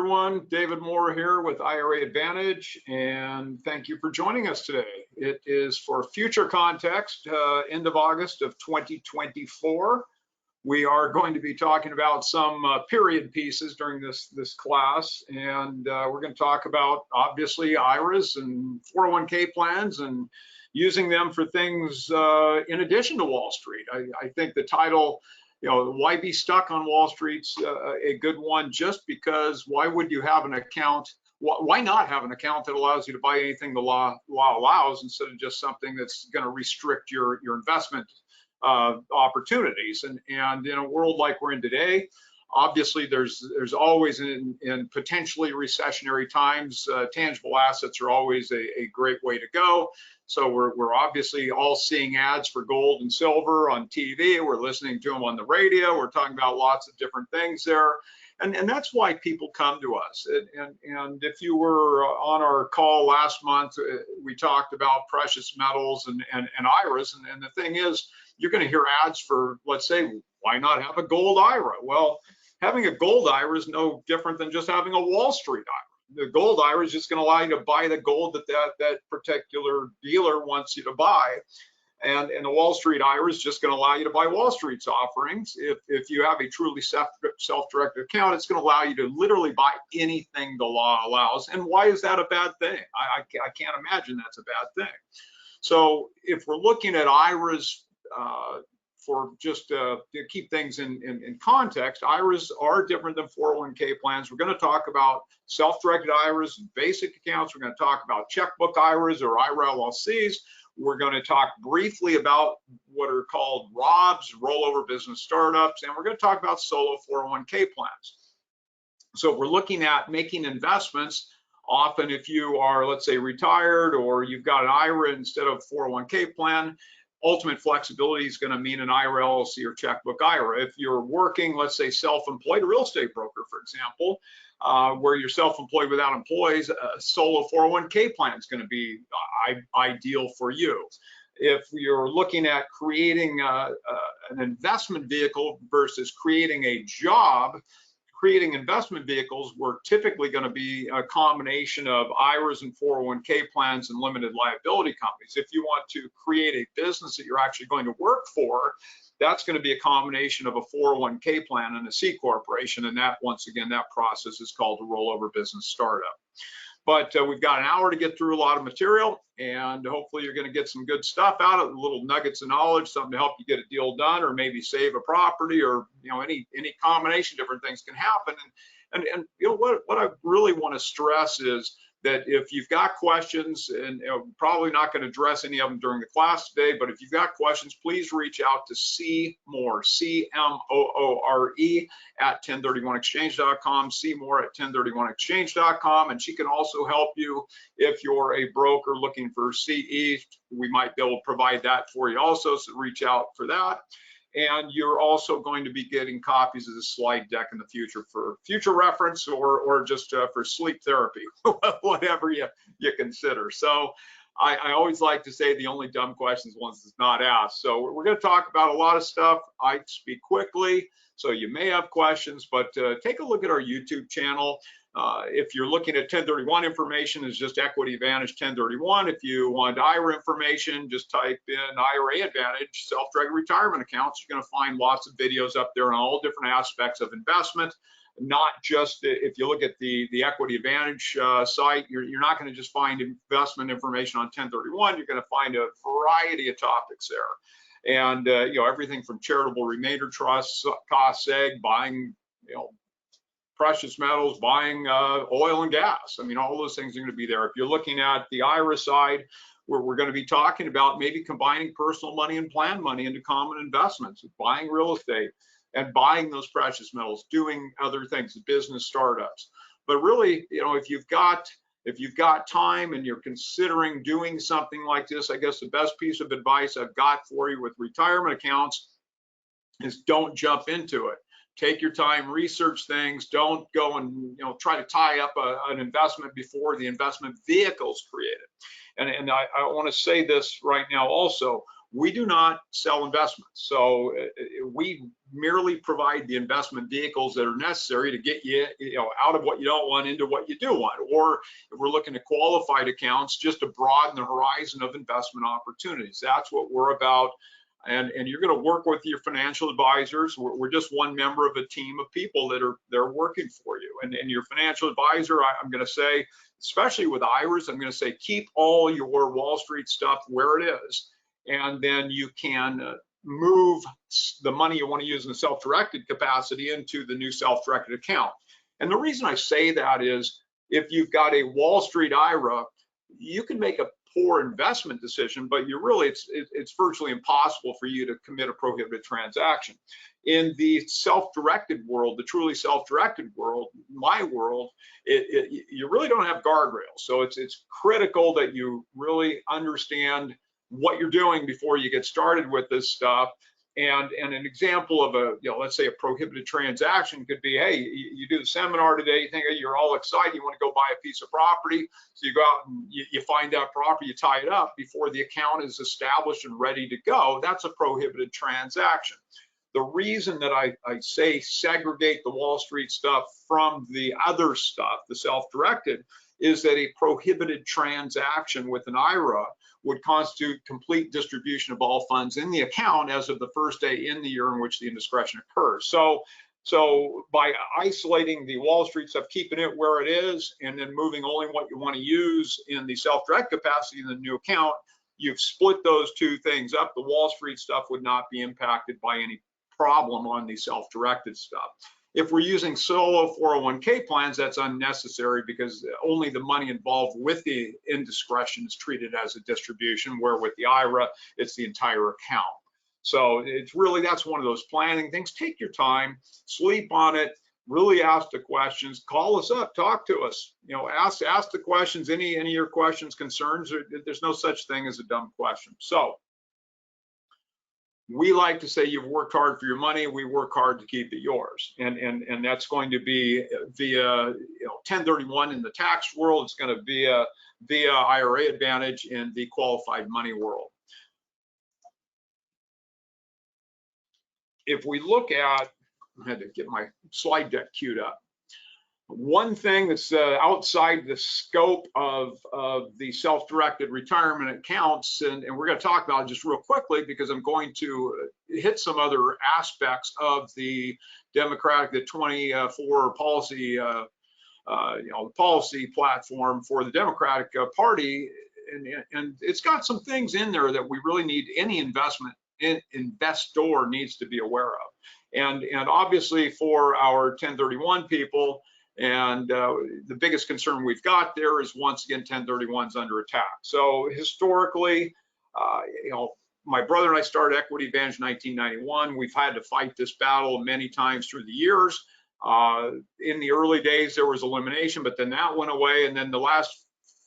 Everyone, David Moore here with IRA Advantage, and thank you for joining us today. It is for future context, end of August of 2024. We are going to be talking about some period pieces during this class, and we're going to talk about obviously IRAs and 401k plans and using them for things in addition to Wall Street. I think the title, why be stuck on Wall Street's a good one, just because why would you have an account? Why not have an account that allows you to buy anything the law allows instead of just something that's going to restrict your investment opportunities? And in a world like we're in today, obviously there's always in potentially recessionary times, tangible assets are always a great way to go. So we're obviously all seeing ads for gold and silver on TV. We're listening to them on the radio. We're talking about lots of different things there. And that's why people come to us. And if you were on our call last month, we talked about precious metals and IRAs. And the thing is, you're going to hear ads for, let's say, why not have a gold IRA? Well, having a gold IRA is no different than just having a Wall Street IRA. The gold IRA is just going to allow you to buy the gold that particular dealer wants you to buy. And the Wall Street IRA is just going to allow you to buy Wall Street's offerings. If you have a truly self-directed account, it's going to allow you to literally buy anything the law allows. And why is that a bad thing? I can't imagine that's a bad thing. So if we're looking at IRAs, for just to keep things in context, IRAs are different than 401k plans. We're going to talk about self-directed IRAs and basic accounts. We're going to talk about checkbook IRAs or IRA LLCs. We're going to talk briefly about what are called ROBs, rollover business startups, and we're going to talk about solo 401k plans. So we're looking at making investments. Often if you are, let's say, retired or you've got an IRA instead of 401k plan, ultimate flexibility is going to mean an IRA LLC or checkbook IRA. If you're working, let's say, self-employed, a real estate broker, for example, where you're self-employed without employees, a solo 401k plan is going to be ideal for you. If you're looking at creating an investment vehicle versus creating a job, creating investment vehicles, we're typically going to be a combination of IRAs and 401k plans and limited liability companies. If you want to create a business that you're actually going to work for, that's going to be a combination of a 401k plan and a C corporation. And that, once again, that process is called a rollover business startup. But we've got an hour to get through a lot of material, and hopefully you're going to get some good stuff out of it, little nuggets of knowledge, something to help you get a deal done, or maybe save a property, or any combination of different things can happen. And what I really want to stress is that if you've got questions, and probably not going to address any of them during the class today, but if you've got questions, please reach out to C Moore, C-M-O-O-R-E at 1031exchange.com, C Moore at 1031exchange.com, and she can also help you if you're a broker looking for CE. We might be able to provide that for you also, so reach out for that. And you're also going to be getting copies of the slide deck in the future for future reference, or just for sleep therapy, whatever you consider. So I always like to say the only dumb questions ones is not asked. So we're going to talk about a lot of stuff. I speak quickly, so you may have questions, but take a look at our YouTube channel. If you're looking at 1031 information, it's just Equity Advantage 1031. If you want IRA information, just type in IRA Advantage, self-directed retirement accounts. You're going to find lots of videos up there on all different aspects of investment. Not just, if you look at the Equity Advantage site, you're not going to just find investment information on 1031. You're going to find a variety of topics there. And, everything from charitable remainder trusts, cost seg, buying, precious metals, buying oil and gas. I mean, all those things are going to be there. If you're looking at the IRA side, where we're going to be talking about maybe combining personal money and plan money into common investments, buying real estate and buying those precious metals, doing other things, business startups. But really, if you've got time and you're considering doing something like this, I guess the best piece of advice I've got for you with retirement accounts is don't jump into it. Take your time, research things. Don't go and try to tie up an investment before the investment vehicle is created. And I want to say this right now also. We do not sell investments. So we merely provide the investment vehicles that are necessary to get you, out of what you don't want into what you do want. Or if we're looking at qualified accounts, just to broaden the horizon of investment opportunities. That's what we're about. And you're going to work with your financial advisors. We're just one member of a team of people that are working for you. And your financial advisor, I'm going to say, especially with IRAs, I'm going to say keep all your Wall Street stuff where it is. And then you can move the money you want to use in a self-directed capacity into the new self-directed account. And the reason I say that is if you've got a Wall Street IRA, you can make a poor investment decision, but it's virtually impossible for you to commit a prohibited transaction. In the self-directed world, the truly self-directed world, my world, you really don't have guardrails. So it's critical that you really understand what you're doing before you get started with this stuff. And an example of let's say a prohibited transaction could be, hey, you do the seminar today, you think you're all excited, you want to go buy a piece of property. So you go out and you find that property, you tie it up before the account is established and ready to go. That's a prohibited transaction. The reason that I say segregate the Wall Street stuff from the other stuff, the self-directed, is that a prohibited transaction with an IRA would constitute complete distribution of all funds in the account as of the first day in the year in which the indiscretion occurs. So by isolating the Wall Street stuff, keeping it where it is, and then moving only what you want to use in the self-direct capacity in the new account, you've split those two things up. The Wall Street stuff would not be impacted by any problem on the self-directed stuff. If we're using solo 401k plans, that's unnecessary because only the money involved with the indiscretion is treated as a distribution, where with the IRA, it's the entire account. So it's really, that's one of those planning things. Take your time, sleep on it, really ask the questions, call us up, talk to us, ask the questions, any of your questions, concerns. There's no such thing as a dumb question. So we like to say you've worked hard for your money. We work hard to keep it yours, and that's going to be via 1031 in the tax world. It's going to be via IRA Advantage in the qualified money world. If we look at, I had to get my slide deck queued up. One thing that's outside the scope of the self-directed retirement accounts, and we're going to talk about it just real quickly because I'm going to hit some other aspects of the Democratic, the 24 policy, the policy platform for the Democratic Party, and it's got some things in there that we really need, any investor needs to be aware of, and obviously for our 1031 people. And the biggest concern we've got there is, once again, 1031's under attack. So historically, my brother and I started Equity Advantage in 1991. We've had to fight this battle many times through the years. In the early days, there was elimination, but then that went away. And then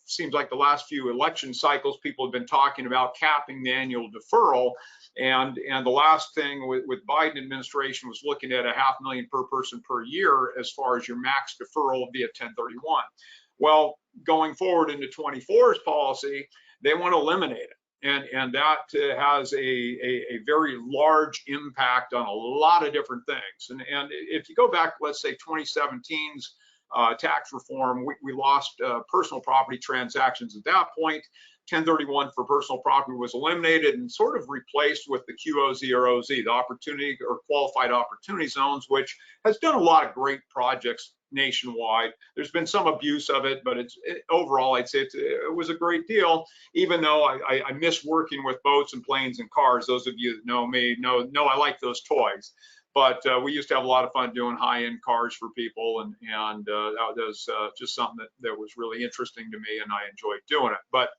seems like the last few election cycles, people have been talking about capping the annual deferral. And the last thing with Biden administration was looking at $500,000 per person per year as far as your max deferral via 1031. Well, going forward into 24's policy, they want to eliminate it. And that has a very large impact on a lot of different things. And if you go back, let's say 2017's tax reform, we lost personal property transactions at that point. 1031 for personal property was eliminated and sort of replaced with the QOZ or OZ, the opportunity or qualified opportunity zones, which has done a lot of great projects nationwide. There's been some abuse of it, but overall, I'd say it was a great deal, even though I miss working with boats and planes and cars. Those of you that know me know I like those toys. But we used to have a lot of fun doing high-end cars for people, and that was just something that was really interesting to me, and I enjoyed doing it. But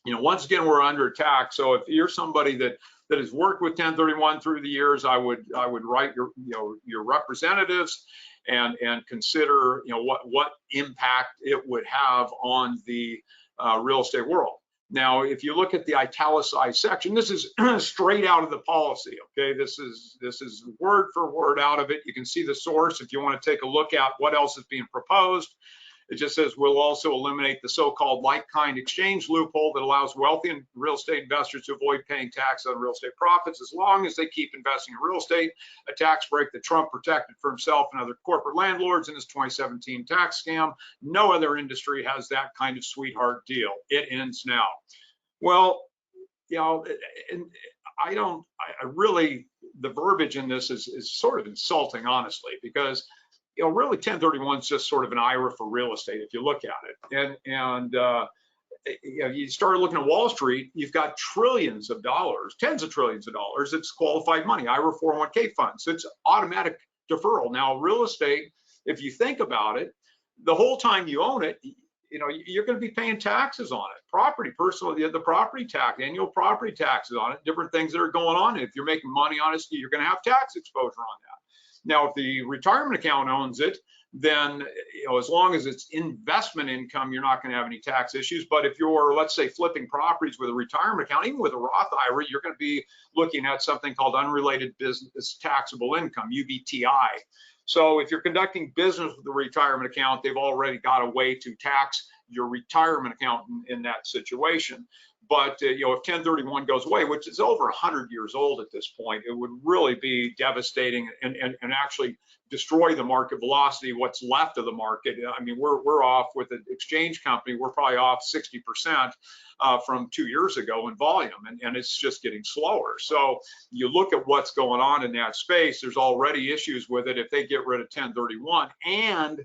once again, we're under attack. So if you're somebody that has worked with 1031 through the years, I would write your representatives and consider what impact it would have on the real estate world. Now, if you look at the italicized section, this is straight out of the policy. Okay, this is word for word out of it. You can see the source if you want to take a look at what else is being proposed. It just says we'll also eliminate the so-called like-kind exchange loophole that allows wealthy and real estate investors to avoid paying tax on real estate profits as long as they keep investing in real estate, a tax break that Trump protected for himself and other corporate landlords in his 2017 tax scam. No other industry has that kind of sweetheart deal. It ends now. Well, and I really, the verbiage in this is sort of insulting, honestly, because really 1031 is just sort of an IRA for real estate if you look at it. And you start looking at Wall Street, you've got trillions of dollars, tens of trillions of dollars. It's qualified money, IRA 401k funds. It's automatic deferral. Now, real estate, if you think about it, the whole time you own it, you're going to be paying taxes on it. Property, personal, the property tax, annual property taxes on it, different things that are going on. If you're making money on it, you're going to have tax exposure on that. Now, if the retirement account owns it, then as long as it's investment income, you're not going to have any tax issues. But if you're, let's say, flipping properties with a retirement account, even with a Roth IRA, you're going to be looking at something called unrelated business taxable income, UBTI. So if you're conducting business with a retirement account, they've already got a way to tax your retirement account in that situation. But if 1031 goes away, which is over 100 years old at this point, it would really be devastating and actually destroy the market velocity, what's left of the market. I mean, we're off with an exchange company, we're probably off 60% from 2 years ago in volume, and it's just getting slower. So you look at what's going on in that space, there's already issues with it. If they get rid of 1031 and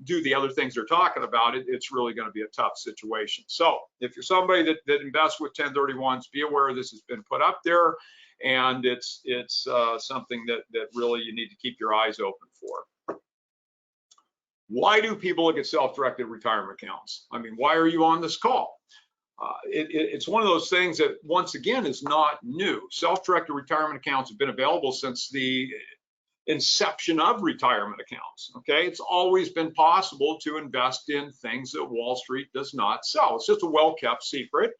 do the other things they're talking about, it's really going to be a tough situation. So if you're somebody that invests with 1031s, be aware this has been put up there, and it's something that really you need to keep your eyes open for. Why do people look at self-directed retirement accounts? I mean, why are you on this call? It's one of those things that, once again, is not new. Self-directed retirement accounts have been available since the inception of retirement accounts. Okay, it's always been possible to invest in things that Wall Street does not sell. It's just a well-kept secret,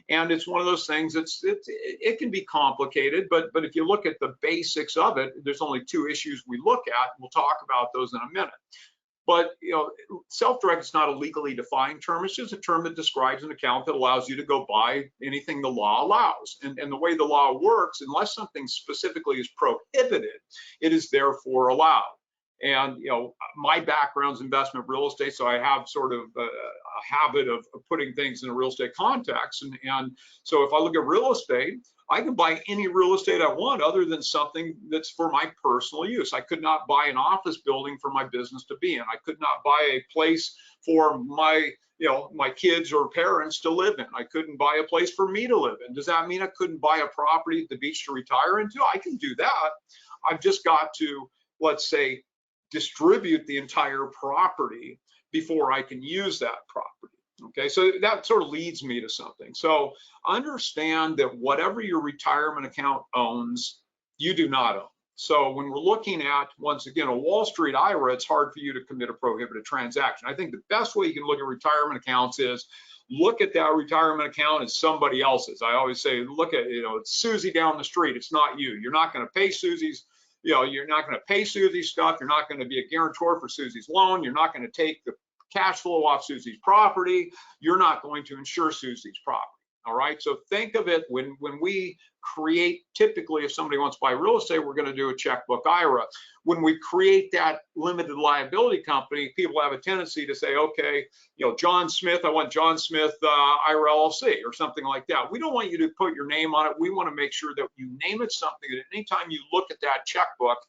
and it's one of those things. It can be complicated, but if you look at the basics of it, there's only two issues we look at. We'll talk about those in a minute. But self-directed is not a legally defined term. It's just a term that describes an account that allows you to go buy anything the law allows. And the way the law works, unless something specifically is prohibited, it is therefore allowed. And my background's investment real estate, so I have sort of a habit of putting things in a real estate context. And so if I look at real estate, I can buy any real estate I want other than something that's for my personal use. I could not buy an office building for my business to be in. I could not buy a place for my kids or parents to live in. I couldn't buy a place for me to live in. Does that mean I couldn't buy a property at the beach to retire into? I can do that. I've just got to, let's say, distribute the entire property before I can use that property. Okay, so that sort of leads me to something. So understand that whatever your retirement account owns, you do not own. So when we're looking at, once again, a Wall Street IRA, it's hard for you to commit a prohibited transaction. I think the best way you can look at retirement accounts is look at that retirement account as somebody else's. I always say, look at, it's Susie down the street. It's not you. You're not going to pay Susie's. You're not going to pay Susie's stuff. You're not going to be a guarantor for Susie's loan. You're not going to take the cash flow off Susie's property. You're not going to insure Susie's property. All right. So think of it when we create, typically, if somebody wants to buy real estate, we're going to do a checkbook IRA. When we create that limited liability company, people have a tendency to say, okay, John Smith, I want John Smith IRA LLC or something like that. We don't want you to put your name on it. We want to make sure that you name it something that anytime you look at that checkbook,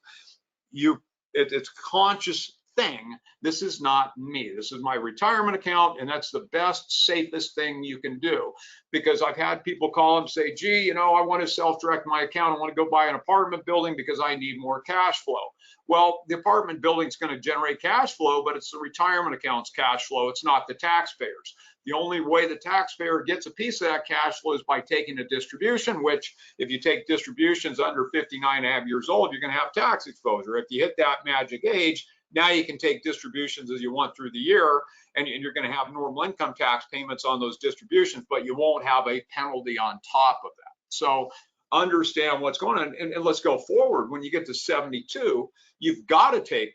it's a conscious thing. This is not me. This is my retirement account, and that's the best, safest thing you can do. Because I've had people call and say, gee, I want to self-direct my account. I want to go buy an apartment building because I need more cash flow. Well, the apartment building is going to generate cash flow, but it's the retirement account's cash flow. It's not the taxpayers. The only way the taxpayer gets a piece of that cash flow is by taking a distribution, which if you take distributions under 59 and a half years old, you're going to have tax exposure. If you hit that magic age, now you can take distributions as you want through the year, and you're going to have normal income tax payments on those distributions, but you won't have a penalty on top of that. So understand what's going on, and let's go forward. When you get to 72, you've got to take,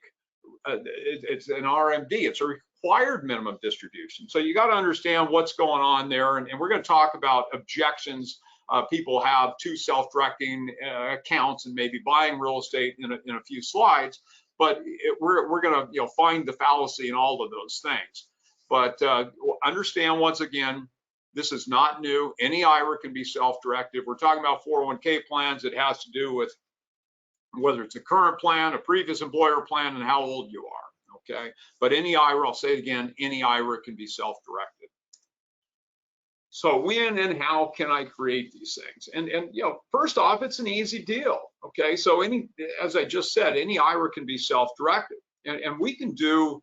it's an RMD. It's a required minimum distribution. So you got to understand what's going on there, and we're going to talk about objections people have to self-directing accounts and maybe buying real estate in a few slides. But we're going to find the fallacy in all of those things. But understand once again, this is not new. Any IRA can be self-directed. We're talking about 401k plans. It has to do with whether it's a current plan, a previous employer plan, and how old you are, okay? But any IRA, I'll say it again, any IRA can be self-directed. So when and how can I create these things? And first off, it's an easy deal, okay? So as I just said, any IRA can be self-directed. And we can do,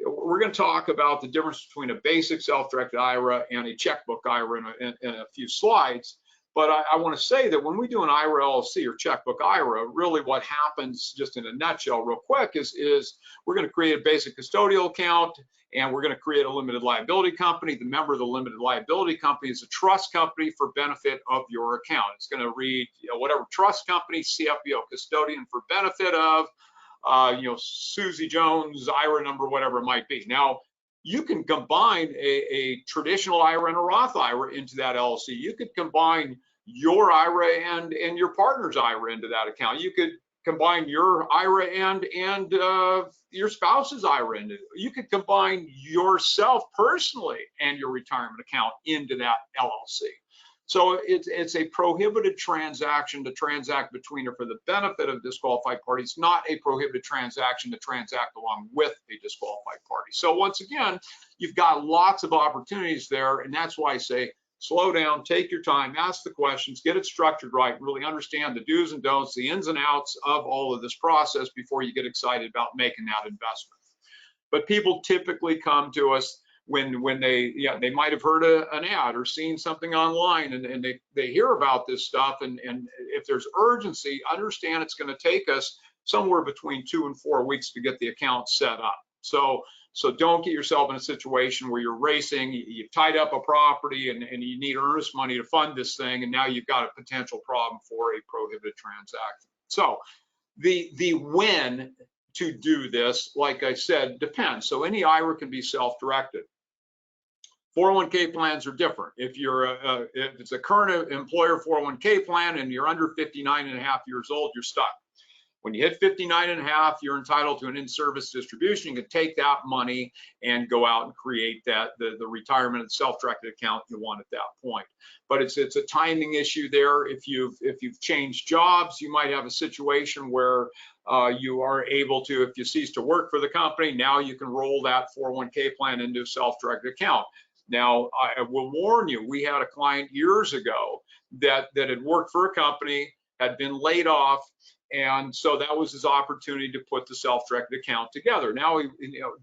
we're going to talk about the difference between a basic self-directed IRA and a checkbook IRA in a few slides. But I want to say that when we do an IRA LLC or checkbook IRA, really what happens, just in a nutshell real quick, is we're going to create a basic custodial account, and we're going to create a limited liability company. The member of the limited liability company is a trust company for benefit of your account. It's going to read whatever trust company, CFPO custodian for benefit of, Susie Jones, IRA number, whatever it might be. Now, you can combine a traditional IRA and a Roth IRA into that LLC. You could combine your IRA and your partner's IRA into that account. You could combine your IRA and your spouse's IRA into it. You could combine yourself personally and your retirement account into that LLC. So it's a prohibited transaction to transact between or for the benefit of disqualified parties, not a prohibited transaction to transact along with a disqualified party. So once again, you've got lots of opportunities there, and that's why I say slow down, take your time, ask the questions, get it structured right, really understand the do's and don'ts, the ins and outs of all of this process before you get excited about making that investment. But people typically come to us when they might have heard an ad or seen something online, and they hear about this stuff, and if there's urgency, understand it's going to take us somewhere between 2 and 4 weeks to get the account set up. So don't get yourself in a situation where you're racing, you've tied up a property and you need earnest money to fund this thing, and now you've got a potential problem for a prohibited transaction. So the when to do this, like I said, depends. So any IRA can be self-directed. 401k plans are different. If it's a current employer 401k plan and you're under 59 and a half years old, you're stuck. When you hit 59 and a half, you're entitled to an in-service distribution. You can take that money and go out and create the retirement and self-directed account you want at that point. But it's a timing issue there. If you've changed jobs, you might have a situation where you are able to, if you cease to work for the company, now you can roll that 401k plan into a self-directed account. Now, I will warn you, we had a client years ago that had worked for a company, had been laid off, and so that was his opportunity to put the self-directed account together. Now,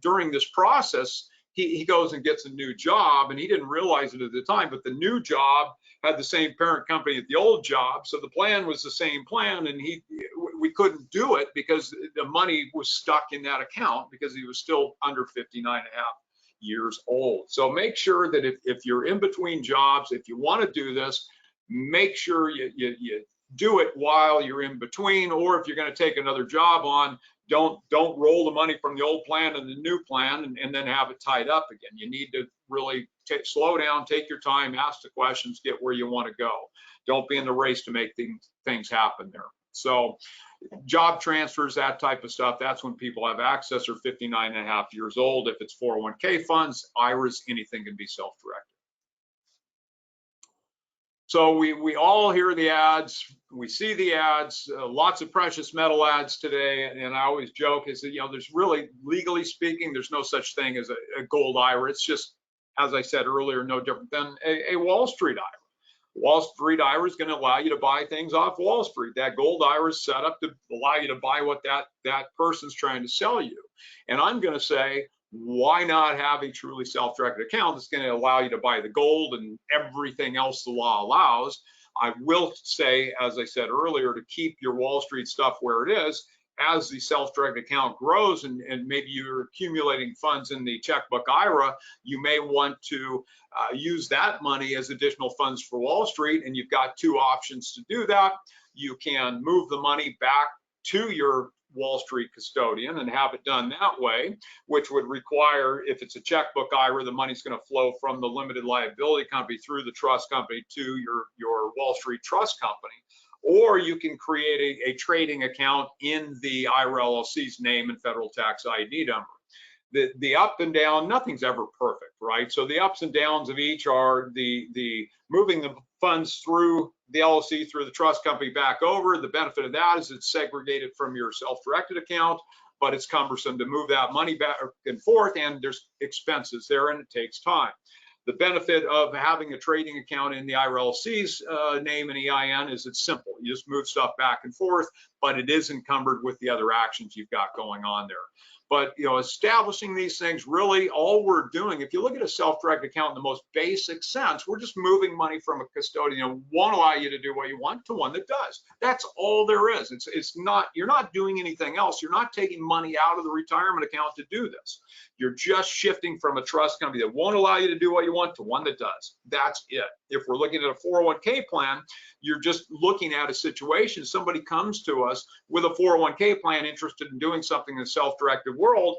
during this process, he goes and gets a new job, and he didn't realize it at the time, but the new job had the same parent company as the old job, so the plan was the same plan, and we couldn't do it because the money was stuck in that account because he was still under 59 and a half years old. So make sure that if you're in between jobs, if you want to do this, make sure you do it while you're in between, or if you're going to take another job on, don't roll the money from the old plan and the new plan and then have it tied up again. You need to really slow down, take your time, ask the questions, get where you want to go. Don't be in the race to make things happen there. So job transfers, that type of stuff, that's when people have access or 59 and a half years old. If it's 401k funds, IRAs, anything can be self-directed. So we all hear the ads, we see the ads, lots of precious metal ads today, and I always joke is that, there's really, legally speaking, there's no such thing as a gold IRA. It's just, as I said earlier, no different than a Wall Street IRA. Wall Street IRA is going to allow you to buy things off Wall Street. That gold IRA is set up to allow you to buy what that person's trying to sell you. And I'm going to say, why not have a truly self-directed account that's going to allow you to buy the gold and everything else the law allows? I will say, as I said earlier, to keep your Wall Street stuff where it is. As the self-directed account grows and maybe you're accumulating funds in the checkbook IRA, you may want to use that money as additional funds for Wall Street, and you've got two options to do that. You can move the money back to your Wall Street custodian and have it done that way, which would require, if it's a checkbook IRA, the money's going to flow from the limited liability company through the trust company to your Wall Street trust company. Or you can create a trading account in the IRA LLC's name and federal tax ID number. The up and down, nothing's ever perfect, right? So the ups and downs of each are the moving the funds through the LLC, through the trust company back over. The benefit of that is it's segregated from your self-directed account, but it's cumbersome to move that money back and forth, and there's expenses there, and it takes time. The benefit of having a trading account in the IRA LLC's name and EIN is it's simple. You just move stuff back and forth, but it is encumbered with the other actions you've got going on there. But establishing these things, really all we're doing, if you look at a self-directed account in the most basic sense, we're just moving money from a custodian won't allow you to do what you want to one that does. That's all there is. It's not, you're not doing anything else. You're not taking money out of the retirement account to do this. You're just shifting from a trust company that won't allow you to do what you want to one that does. That's it. If we're looking at a 401k plan, you're just looking at a situation. Somebody comes to us with a 401k plan interested in doing something in the self-directed world.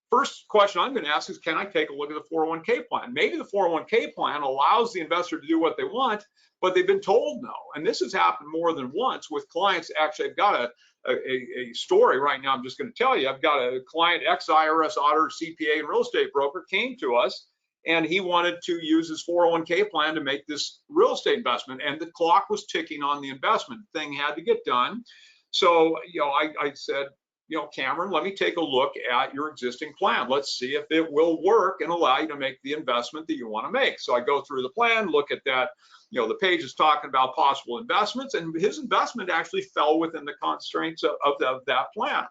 First question I'm going to ask is, can I take a look at the 401k plan? Maybe the 401k plan allows the investor to do what they want, but they've been told no. And this has happened more than once with clients. Actually, I've got a story right now I'm just going to tell you. I've got a client, ex-IRS auditor, CPA, and real estate broker, came to us, and he wanted to use his 401k plan to make this real estate investment, and the clock was ticking on the investment. Thing had to get done. So, I said, Cameron, let me take a look at your existing plan. Let's see if it will work and allow you to make the investment that you want to make. So I go through the plan, look at that. The page is talking about possible investments, and his investment actually fell within the constraints of that plan.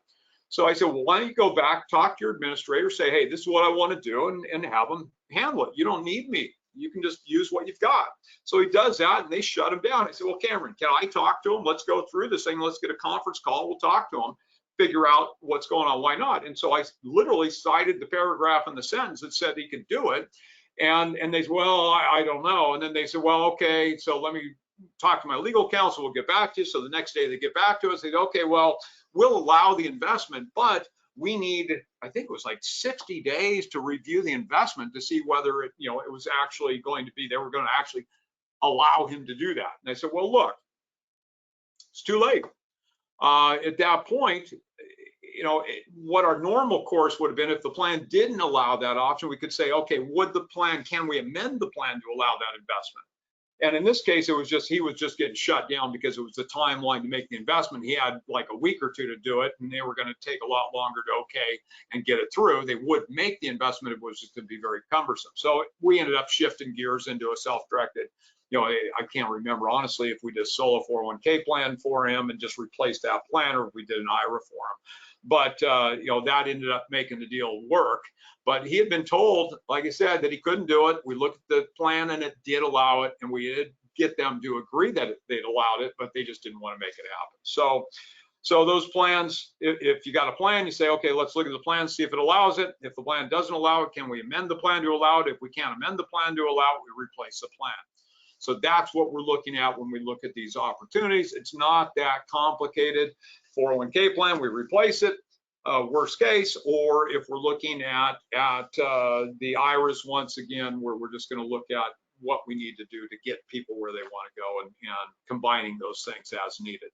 So I said, well, why don't you go back, talk to your administrator, say, hey, this is what I want to do, and have them handle it. You don't need me. You can just use what you've got. So he does that, and they shut him down. I said, well, Cameron, can I talk to him? Let's go through this thing. Let's get a conference call. We'll talk to him, figure out what's going on. Why not? And so I literally cited the paragraph in the sentence that said he could do it. And they said, well, I don't know. And then they said, well, okay, so let me talk to my legal counsel. We'll get back to you. So the next day they get back to us. They said, okay, well, we'll allow the investment, but we need, I think it was like 60 days to review the investment to see whether it was actually going to be, they were going to actually allow him to do that. And I said, well, look, it's too late. At that point, what our normal course would have been, if the plan didn't allow that option, we could say, okay, can we amend the plan to allow that investment? And in this case, he was just getting shut down because it was the timeline to make the investment. He had like a week or two to do it, and they were going to take a lot longer to okay and get it through. They would make the investment. It was just going to be very cumbersome. So we ended up shifting gears into a self-directed. I can't remember honestly if we just sold a 401k plan for him and just replaced that plan, or if we did an IRA for him. But that ended up making the deal work. But he had been told, like I said, that he couldn't do it. We looked at the plan and it did allow it, and we did get them to agree that they'd allowed it, but they just didn't want to make it happen. So those plans, if you got a plan, you say, okay, let's look at the plan, see if it allows it. If the plan doesn't allow it, can we amend the plan to allow it? If we can't amend the plan to allow it, we replace the plan. So that's what we're looking at when we look at these opportunities. It's not that complicated. 401k plan, we replace it, worst case, or if we're looking at the IRAs, once again, we're just going to look at what we need to do to get people where they want to go, and combining those things as needed.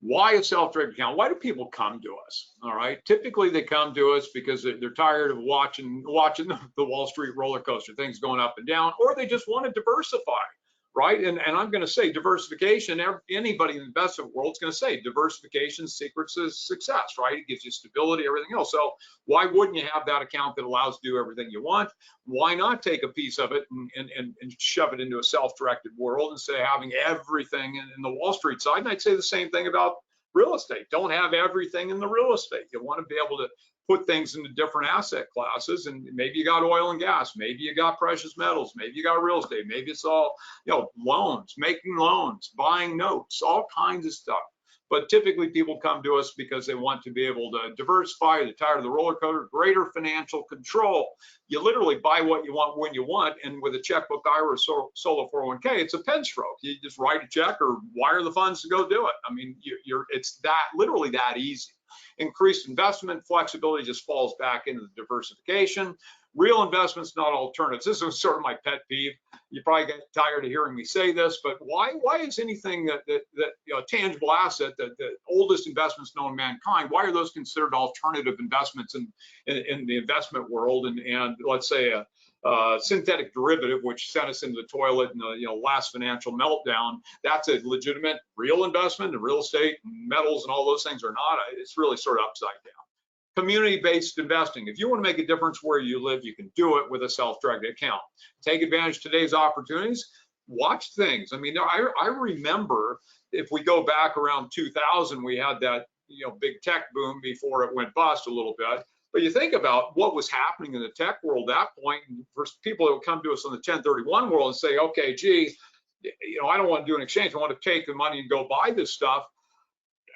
Why a self-directed account? Why do people come to us? All right, typically they come to us because they're tired of watching the Wall Street roller coaster, things going up and down, or they just want to diversify, right? And I'm going to say diversification. Anybody in the investment world is going to say diversification secrets to success, right? It gives you stability, everything else. So why wouldn't you have that account that allows you to do everything you want? Why not take a piece of it and shove it into a self-directed world instead of having everything in the Wall Street side? And I'd say the same thing about real estate. Don't have everything in the real estate. You want to be able to put things into different asset classes, and maybe you got oil and gas, maybe you got precious metals, maybe you got real estate, maybe it's all loans, making loans, buying notes, all kinds of stuff. but typically people come to us because they want to be able to diversify, they're tired of the roller coaster, greater financial control. You literally buy what you want when you want, and with a checkbook IRA or solo 401k, it's a pen stroke. You just write a check or wire the funds to go do it. I mean, it's that literally that easy. Increased investment flexibility just falls back into the diversification. Real investments, not alternatives. This is sort of my pet peeve. You probably get tired of hearing me say this, but why is anything that tangible asset, the oldest investments known to mankind, why are those considered alternative investments in the investment world? And let's say a synthetic derivative, which sent us into the toilet in the last financial meltdown, that's a legitimate real investment in real estate, metals, and all those things are not. It's really sort of upside down. Community-based investing. If you want to make a difference where you live, you can do it with a self-directed account. Take advantage of today's opportunities. Watch things. I mean, I remember if we go back around 2000, we had that big tech boom before it went bust a little bit. But you think about what was happening in the tech world at that point, and for people that would come to us in the 1031 world and say, okay, gee, I don't want to do an exchange. I want to take the money and go buy this stuff.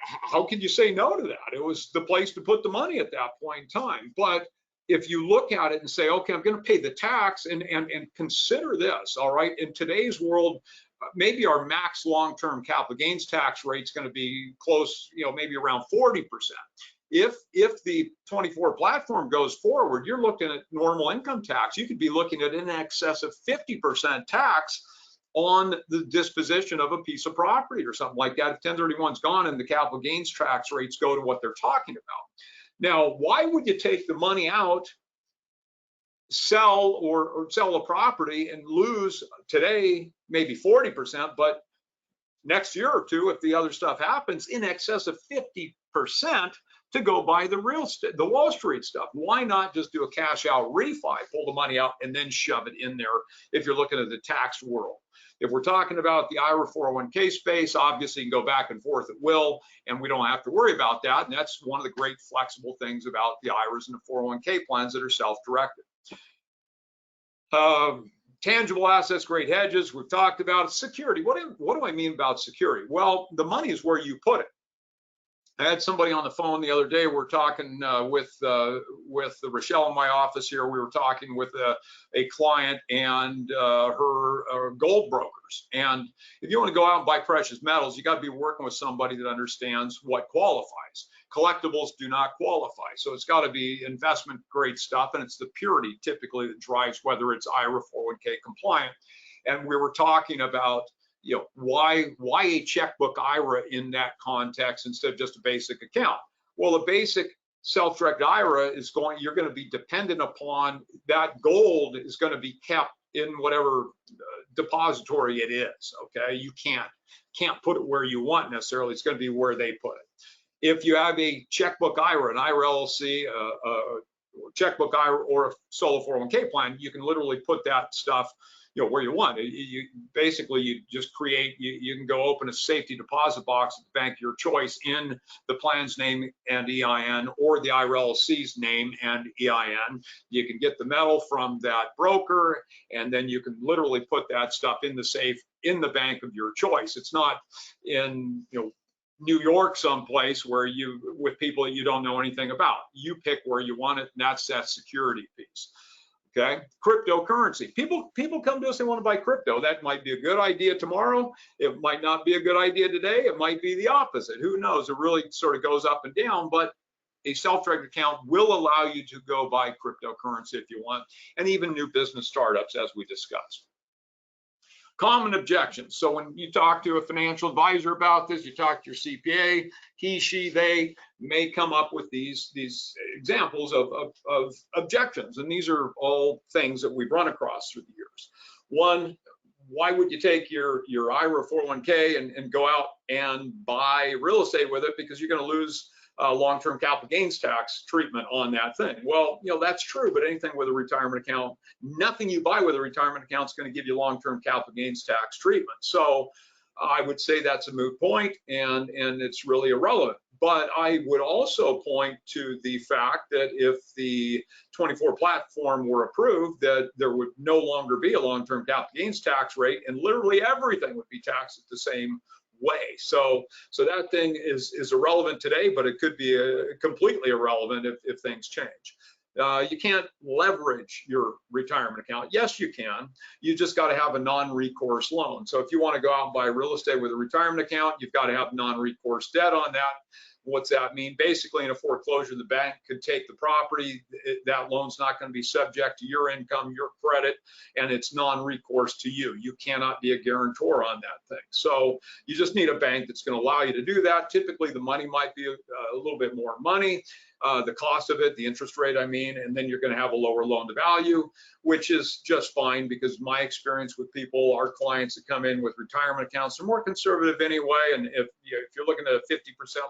How could you say no to that? It was the place to put the money at that point in time. But if you look at it and say, okay, I'm going to pay the tax and consider this, all right, in today's world, maybe our max long-term capital gains tax rate is going to be close, maybe around 40%. If the 24 platform goes forward, you're looking at normal income tax. You could be looking at in excess of 50% tax on the disposition of a piece of property or something like that. If 1031's gone and the capital gains tax rates go to what they're talking about. Now, why would you take the money out, sell or sell a property and lose today maybe 40%, but next year or two, if the other stuff happens, in excess of 50% to go buy the Wall Street stuff? Why not just do a cash out refi, pull the money out and then shove it in there if you're looking at the tax world? If we're talking about the IRA 401k space, obviously you can go back and forth at will, and we don't have to worry about that. And that's one of the great flexible things about the IRAs and the 401k plans that are self-directed. Tangible assets, great hedges. We've talked about security. What do I mean about security? Well, the money is where you put it. I had somebody on the phone the other day. We're talking with Rochelle in my office here. We were talking with a client and her gold brokers. And if you want to go out and buy precious metals, you got to be working with somebody that understands what qualifies. Collectibles do not qualify. So it's got to be investment grade stuff, and it's the purity typically that drives whether it's IRA 401k compliant. And we were talking about why a checkbook IRA in that context instead of just a basic account? Well, a basic self-directed IRA you're going to be dependent upon that gold is going to be kept in whatever depository it is. Okay, you can't put it where you want necessarily. It's going to be where they put it. If you have a checkbook IRA, an IRA LLC, checkbook IRA, or a solo 401k plan, you can literally put that stuff where you want. You just create, you can go open a safety deposit box at the bank of your choice in the plan's name and EIN, or the IRA LLC's name and EIN. You can get the metal from that broker, and then you can literally put that stuff in the safe in the bank of your choice. It's not in New York someplace where with people that you don't know anything about. You pick where you want it, and that's that security piece. Okay, cryptocurrency. People come to us, they want to buy crypto. That might be a good idea tomorrow. It might not be a good idea today. It might be the opposite. Who knows? It really sort of goes up and down, but a self-directed account will allow you to go buy cryptocurrency if you want, and even new business startups, as we discussed. Common objections. So when you talk to a financial advisor about this, you talk to your CPA, they may come up with these examples of objections. And these are all things that we've run across through the years. One, why would you take your IRA 401k and go out and buy real estate with it? Because you're going to lose long-term capital gains tax treatment on that thing. Well, that's true, but anything with a retirement account, nothing you buy with a retirement account is going to give you long-term capital gains tax treatment. So I would say that's a moot point, and it's really irrelevant. But I would also point to the fact that if the 24 platform were approved, that there would no longer be a long-term capital gains tax rate, and literally everything would be taxed at the same way. So that thing is irrelevant today, but it could be completely irrelevant if things change. You can't leverage your retirement account. Yes, you can. You just got to have a non-recourse loan. So if you want to go out and buy real estate with a retirement account, you've got to have non-recourse debt on that. What's that mean? Basically, in a foreclosure, the bank could take the property. That loan's not going to be subject to your income, your credit, and it's non-recourse to you. You cannot be a guarantor on that thing. So you just need a bank that's going to allow you to do that. Typically, the money might be a little bit more money. The cost of it, the interest rate, I mean, and then you're going to have a lower loan to value, which is just fine because my experience with people, our clients that come in with retirement accounts are more conservative anyway. And if you're looking at a 50%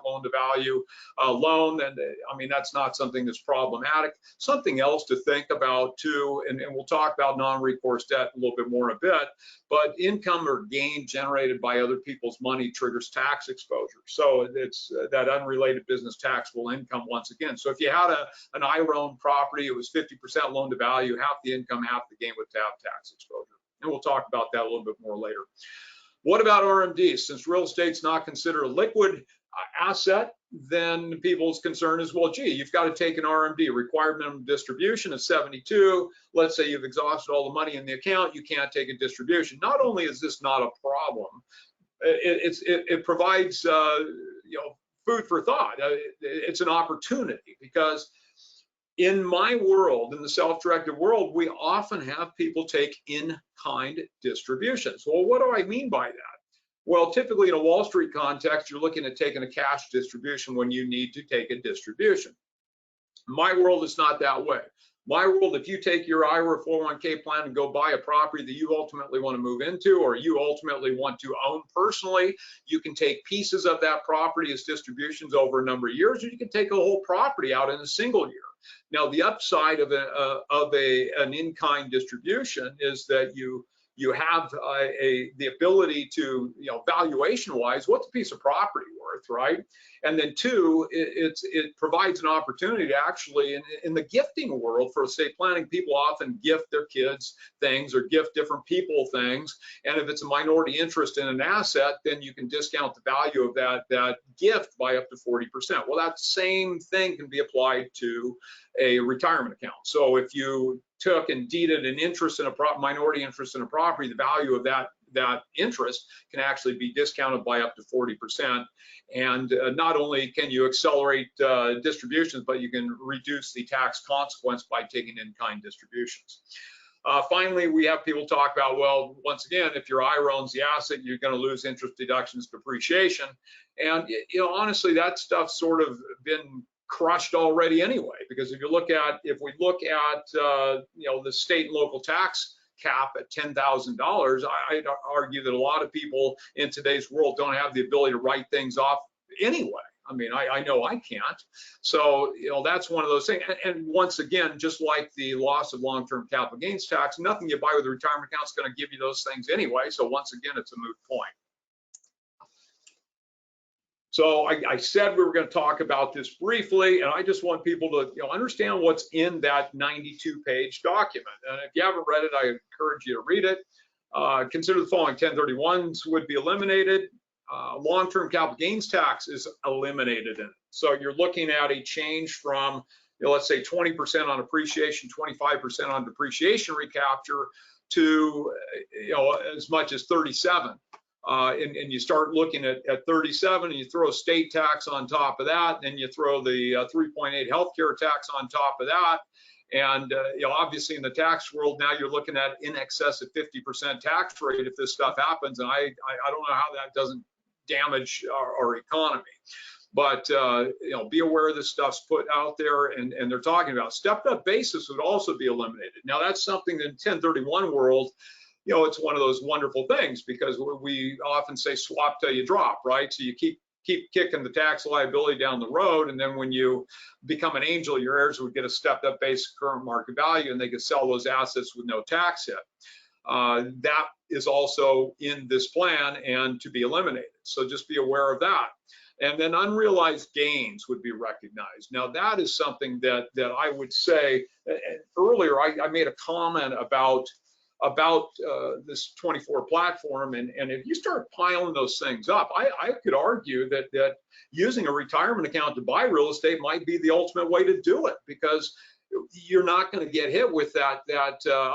loan to value loan, then I mean, that's not something that's problematic. Something else to think about too, and we'll talk about non-recourse debt a little bit more in a bit, but income or gain generated by other people's money triggers tax exposure. So it's that unrelated business taxable income once again. So if you had an IRA property, it was 50% loan to value, half the income, half the gain would have tax exposure. And we'll talk about that a little bit more later. What about RMDs? Since real estate's not considered a liquid asset, then people's concern is, well, gee, you've got to take an RMD, required minimum distribution of 72. Let's say you've exhausted all the money in the account, you can't take a distribution. Not only is this not a problem, it provides food for thought. It's an opportunity because in my world, in the self-directed world, we often have people take in-kind distributions. Well, what do I mean by that? Well, typically in a Wall Street context, you're looking at taking a cash distribution when you need to take a distribution. In my world, it's not that way. My world, if you take your IRA 401k plan and go buy a property that you ultimately want to move into, or you ultimately want to own personally, you can take pieces of that property as distributions over a number of years, or you can take a whole property out in a single year. Now, the upside of an in-kind distribution is that you have the ability to, valuation-wise, what's a piece of property worth, right? And then two, it provides an opportunity to actually, in the gifting world for estate planning, people often gift their kids things or gift different people things. And if it's a minority interest in an asset, then you can discount the value of that gift by up to 40%. Well, that same thing can be applied to a retirement account. So if you took and deeded an interest in minority interest in a property, the value of that interest can actually be discounted by up to 40%. And not only can you accelerate distributions, but you can reduce the tax consequence by taking in-kind distributions. Finally, we have people talk about, well, once again, if your IRA owns the asset, you're going to lose interest deductions, depreciation. And, honestly, that stuff's sort of been crushed already anyway, because if we look at the state and local tax cap at $10,000, I'd argue that a lot of people in today's world don't have the ability to write things off anyway. I mean, I know I can't. So, that's one of those things. And once again, just like the loss of long-term capital gains tax, nothing you buy with a retirement account is going to give you those things anyway. So once again, it's a moot point. So I said we were going to talk about this briefly, and I just want people to understand what's in that 92-page document. And if you haven't read it, I encourage you to read it. Consider the following: 1031s would be eliminated. Long-term capital gains tax is eliminated in it. So you're looking at a change from, let's say 20% on appreciation, 25% on depreciation recapture to, as much as 37. And you start looking at 37, and you throw state tax on top of that, and you throw the 3.8 healthcare tax on top of that. And obviously in the tax world now, you're looking at in excess of 50% tax rate if this stuff happens. And I don't know how that doesn't damage our economy. But be aware this stuff's put out there, and they're talking about stepped up basis would also be eliminated. Now that's something that in 1031 world, it's one of those wonderful things, because we often say swap till you drop, right? So you keep kicking the tax liability down the road, and then when you become an angel, your heirs would get a stepped up base current market value, and they could sell those assets with no tax hit. That is also in this plan and to be eliminated. So just be aware of that. And then unrealized gains would be recognized. Now that is something that I would say, earlier I made a comment about about this 24 platform, and if you start piling those things up, I could argue that using a retirement account to buy real estate might be the ultimate way to do it, because you're not going to get hit with that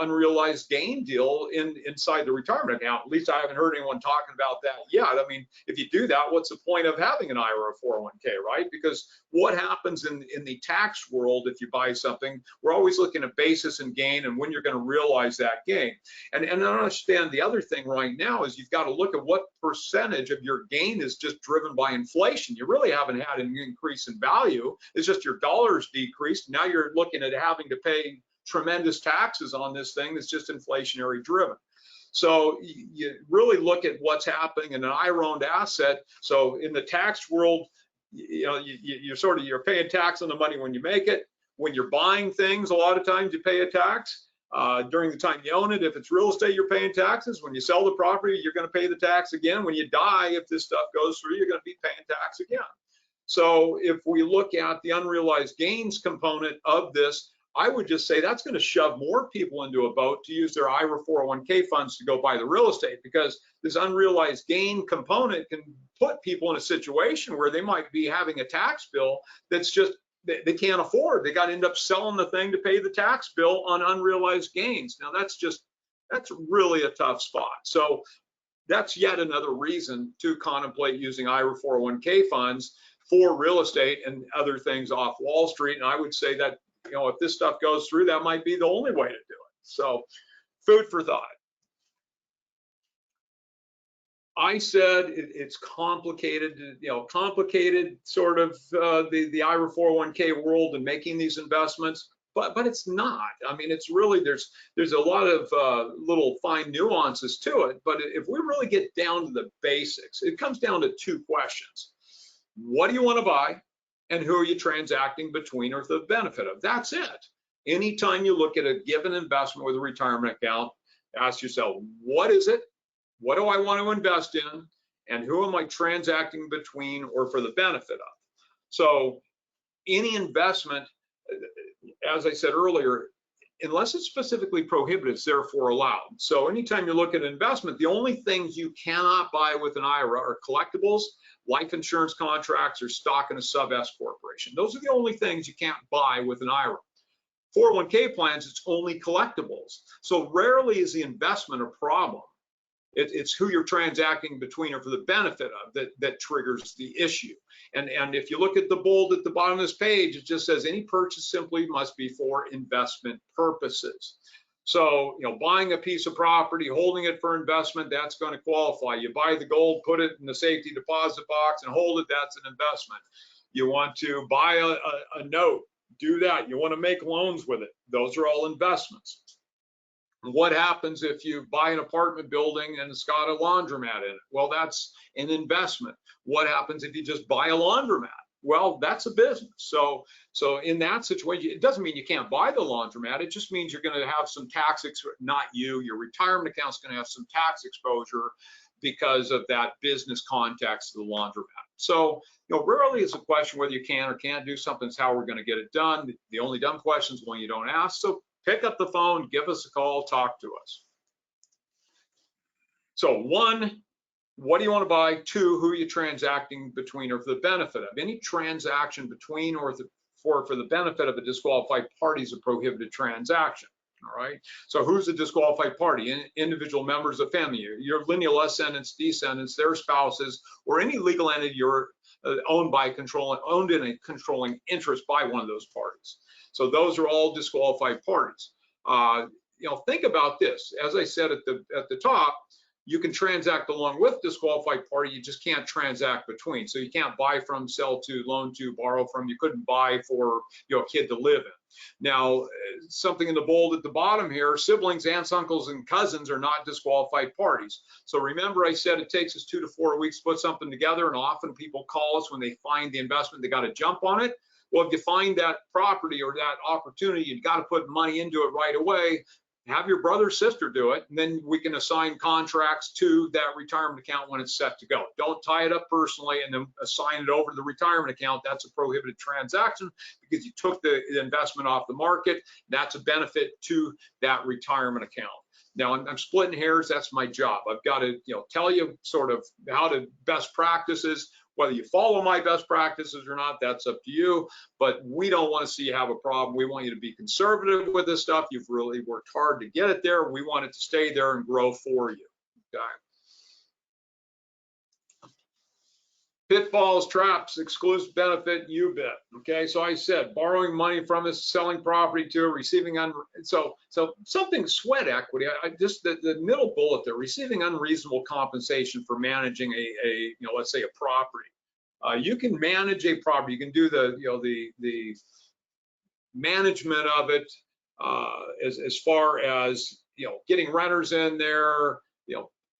unrealized gain deal inside the retirement account. At least I haven't heard anyone talking about that yet. I mean, if you do that, what's the point of having an IRA or 401k, right? Because what happens in the tax world if you buy something, we're always looking at basis and gain and when you're going to realize that gain. And I understand the other thing right now is you've got to look at what percentage of your gain is just driven by inflation. You really haven't had an increase in value. It's just your dollars decreased. Now you're looking at having to pay tremendous taxes on this thing that's just inflationary driven. So you really look at what's happening in an IRA-owned asset. So in the tax world, you're paying tax on the money when you make it. When you're buying things, a lot of times you pay a tax. During the time you own it, if it's real estate, you're paying taxes. When you sell the property, you're going to pay the tax again. When you die, if this stuff goes through, you're going to be paying tax again. So if we look at the unrealized gains component of this, I would just say that's going to shove more people into a boat to use their IRA 401k funds to go buy the real estate, because this unrealized gain component can put people in a situation where they might be having a tax bill that's just they can't afford. They got to end up selling the thing to pay the tax bill on unrealized gains. Now that's really a tough spot. So that's yet another reason to contemplate using IRA 401k funds for real estate and other things off Wall Street. And I would say that, if this stuff goes through, that might be the only way to do it. So food for thought. I said it's complicated, complicated sort of the IRA 401k world and making these investments, but it's not. I mean, it's really, there's a lot of little fine nuances to it, but if we really get down to the basics, it comes down to two questions. What do you want to buy, and who are you transacting between or for the benefit of? That's it. Anytime you look at a given investment with a retirement account, ask yourself, what is it? What do I want to invest in? And who am I transacting between or for the benefit of? So any investment, as I said earlier, unless it's specifically prohibited, it's therefore allowed. So anytime you look at an investment, the only things you cannot buy with an IRA are collectibles, life insurance contracts, or stock in a sub-S corporation. Those are the only things you can't buy with an IRA. 401k plans, it's only collectibles. So rarely is the investment a problem. It's who you're transacting between or for the benefit of that triggers the issue. And if you look at the bold at the bottom of this page, it just says any purchase simply must be for investment purposes. So, buying a piece of property, holding it for investment, that's going to qualify. You buy the gold, put it in the safety deposit box and hold it, that's an investment. You want to buy a note, do that. You want to make loans with it. Those are all investments. What happens if you buy an apartment building and it's got a laundromat in it? Well, that's an investment. What happens if you just buy a laundromat? Well, that's a business. So in that situation, it doesn't mean you can't buy the laundromat. It just means you're going to have some tax, not you, your retirement account's going to have some tax exposure because of that business context of the laundromat. So, rarely is a question whether you can or can't do something. It's how we're going to get it done. The only dumb question is when you don't ask. So pick up the phone, give us a call, talk to us. So 1, what do you want to buy? 2, who are you transacting between or for the benefit of? Any transaction between or for the benefit of a disqualified party is a prohibited transaction. All right. So who's the disqualified party? Individual members of family, your lineal ascendants, descendants, their spouses, or any legal entity you're owned in a controlling interest by one of those parties. So those are all disqualified parties. Think about this. As I said at the top, you can transact along with disqualified party. You just can't transact between. So you can't buy from, sell to, loan to, borrow from. You couldn't buy for a kid to live in. Now, something in the bold at the bottom here: siblings, aunts, uncles, and cousins are not disqualified parties. So remember, I said it takes us 2 to 4 weeks to put something together, and often people call us when they find the investment, they got to jump on it. Well, if you find that property or that opportunity, you've got to put money into it right away. Have your brother or sister do it, and then we can assign contracts to that retirement account when it's set to go. Don't tie it up personally and then assign it over to the retirement account. That's a prohibited transaction because you took the investment off the market. That's a benefit to that retirement account. Now I'm splitting hairs. That's my job. I've got to, tell you sort of how to best practices. Whether you follow my best practices or not, that's up to you. But we don't want to see you have a problem. We want you to be conservative with this stuff. You've really worked hard to get it there. We want it to stay there and grow for you. Okay. Pitfalls, traps, exclusive benefit, you bet. Okay, so I said borrowing money from us, selling property to, receiving so something sweat equity. I just the middle bullet there, receiving unreasonable compensation for managing a let's say a property. You can manage a property. You can do the management of it as far as getting renters in there,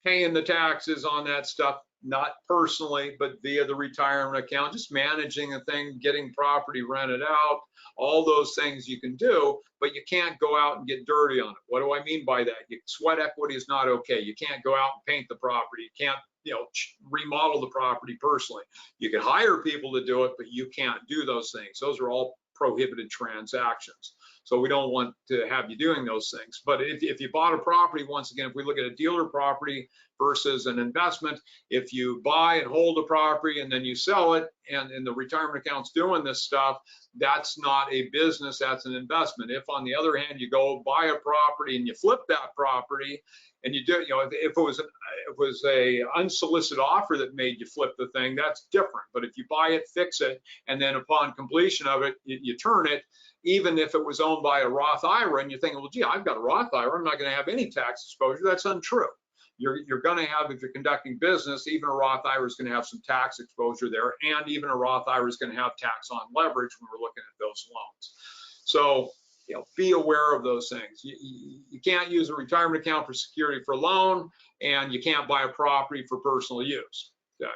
paying the taxes on that stuff. Not personally, but via the retirement account, just managing a thing, getting property rented out, all those things you can do, but you can't go out and get dirty on it. What do I mean by that? Sweat equity is not okay. You can't go out and paint the property. You can't, remodel the property personally. You can hire people to do it, but you can't do those things. Those are all prohibited transactions. So we don't want to have you doing those things. But if you bought a property, once again, if we look at a dealer property versus an investment, if you buy and hold a property and then you sell it and the retirement account's doing this stuff, that's not a business, that's an investment. If on the other hand, you go buy a property and you flip that property and you do, if it was a unsolicited offer that made you flip the thing, that's different. But if you buy it, fix it, and then upon completion of it, you turn it, even if it was owned by a Roth IRA, and you're thinking, well, gee, I've got a Roth IRA, I'm not going to have any tax exposure. That's untrue. You're going to have, if you're conducting business, even a Roth IRA is going to have some tax exposure there, and even a Roth IRA is going to have tax on leverage when we're looking at those loans. So, be aware of those things. You can't use a retirement account for security for a loan, and you can't buy a property for personal use. Okay.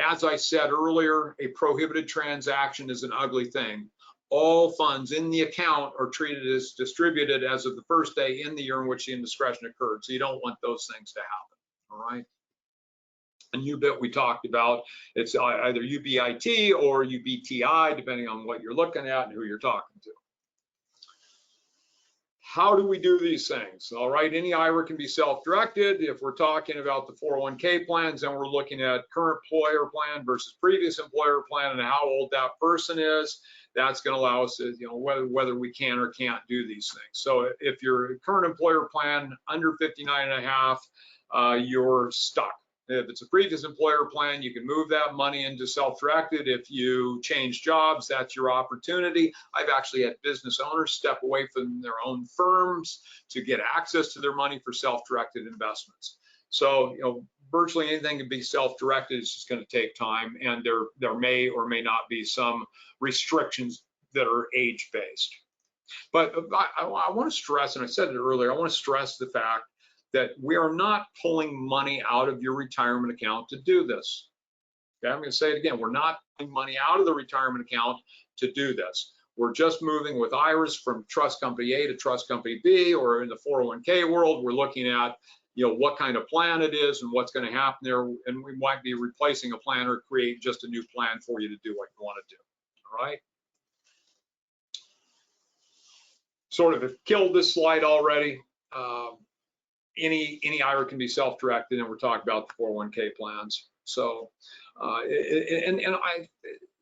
As I said earlier, a prohibited transaction is an ugly thing. All funds in the account are treated as distributed as of the first day in the year in which the indiscretion occurred. So you don't want those things to happen, all right? And UBIT we talked about, it's either UBIT or UBTI, depending on what you're looking at and who you're talking to. How do we do these things? All right, any IRA can be self-directed. If we're talking about the 401k plans, then we're looking at current employer plan versus previous employer plan and how old that person is. That's going to allow us to, whether we can or can't do these things. So if your current employer plan under 59 and a half, you're stuck. If it's a previous employer plan, you can move that money into self-directed. If you change jobs, that's your opportunity. I've actually had business owners step away from their own firms to get access to their money for self-directed investments. So, virtually anything can be self-directed. It's just going to take time, and there may or may not be some restrictions that are age-based. But I want to stress, and I said it earlier, I want to stress the fact that we are not pulling money out of your retirement account to do this. Okay, I'm going to say it again. We're not pulling money out of the retirement account to do this. We're just moving with IRAs from trust company A to trust company B, or in the 401k world, we're looking at what kind of plan it is and what's going to happen there, and we might be replacing a plan or create just a new plan for you to do what you want to do. All right. Sort of have killed this slide already. Any IRA can be self-directed, and we're talking about the 401k plans. So,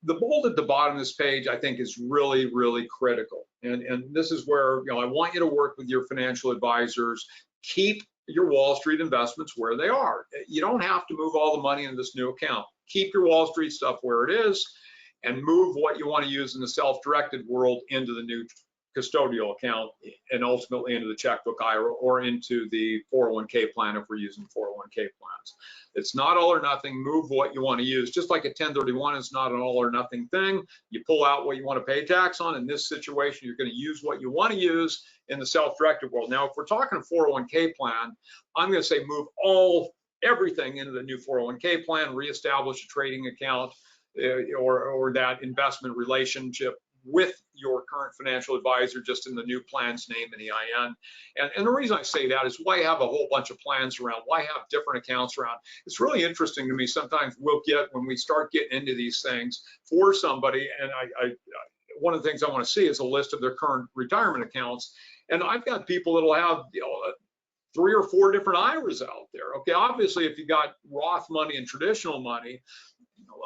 the bold at the bottom of this page, I think, is really, really critical. And this is where I want you to work with your financial advisors. Keep your Wall Street investments where they are. You don't have to move all the money in this new account. Keep your Wall Street stuff where it is, and move what you want to use in the self-directed world into the new custodial account, and ultimately into the checkbook IRA or into the 401k plan if we're using 401k plans. It's not all or nothing. Move what you want to use. Just like a 1031 is not an all or nothing thing. You pull out what you want to pay tax on. In this situation, you're going to use what you want to use in the self-directed world. Now, if we're talking a 401k plan, I'm going to say move everything into the new 401k plan, reestablish a trading account or that investment relationship with your current financial advisor, just in the new plan's name and EIN. And the reason I say that is why have a whole bunch of plans around? Why have different accounts around? It's really interesting to me. Sometimes we'll get, when we start getting into these things for somebody, and one of the things I want to see is a list of their current retirement accounts. And I've got people that'll have 3 or 4 different IRAs out there. Okay, obviously, if you got Roth money and traditional money,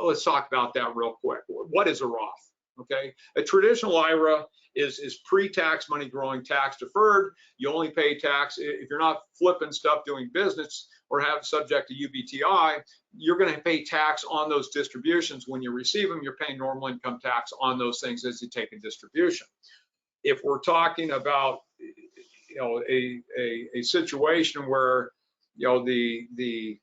let's talk about that real quick. What is a Roth? Okay, a traditional IRA is pre-tax money growing tax deferred. You only pay tax if you're not flipping stuff doing business or have subject to UBTI. You're going to pay tax on those distributions when you receive them. You're paying normal income tax on those things as you take a distribution. If we're talking about a situation where the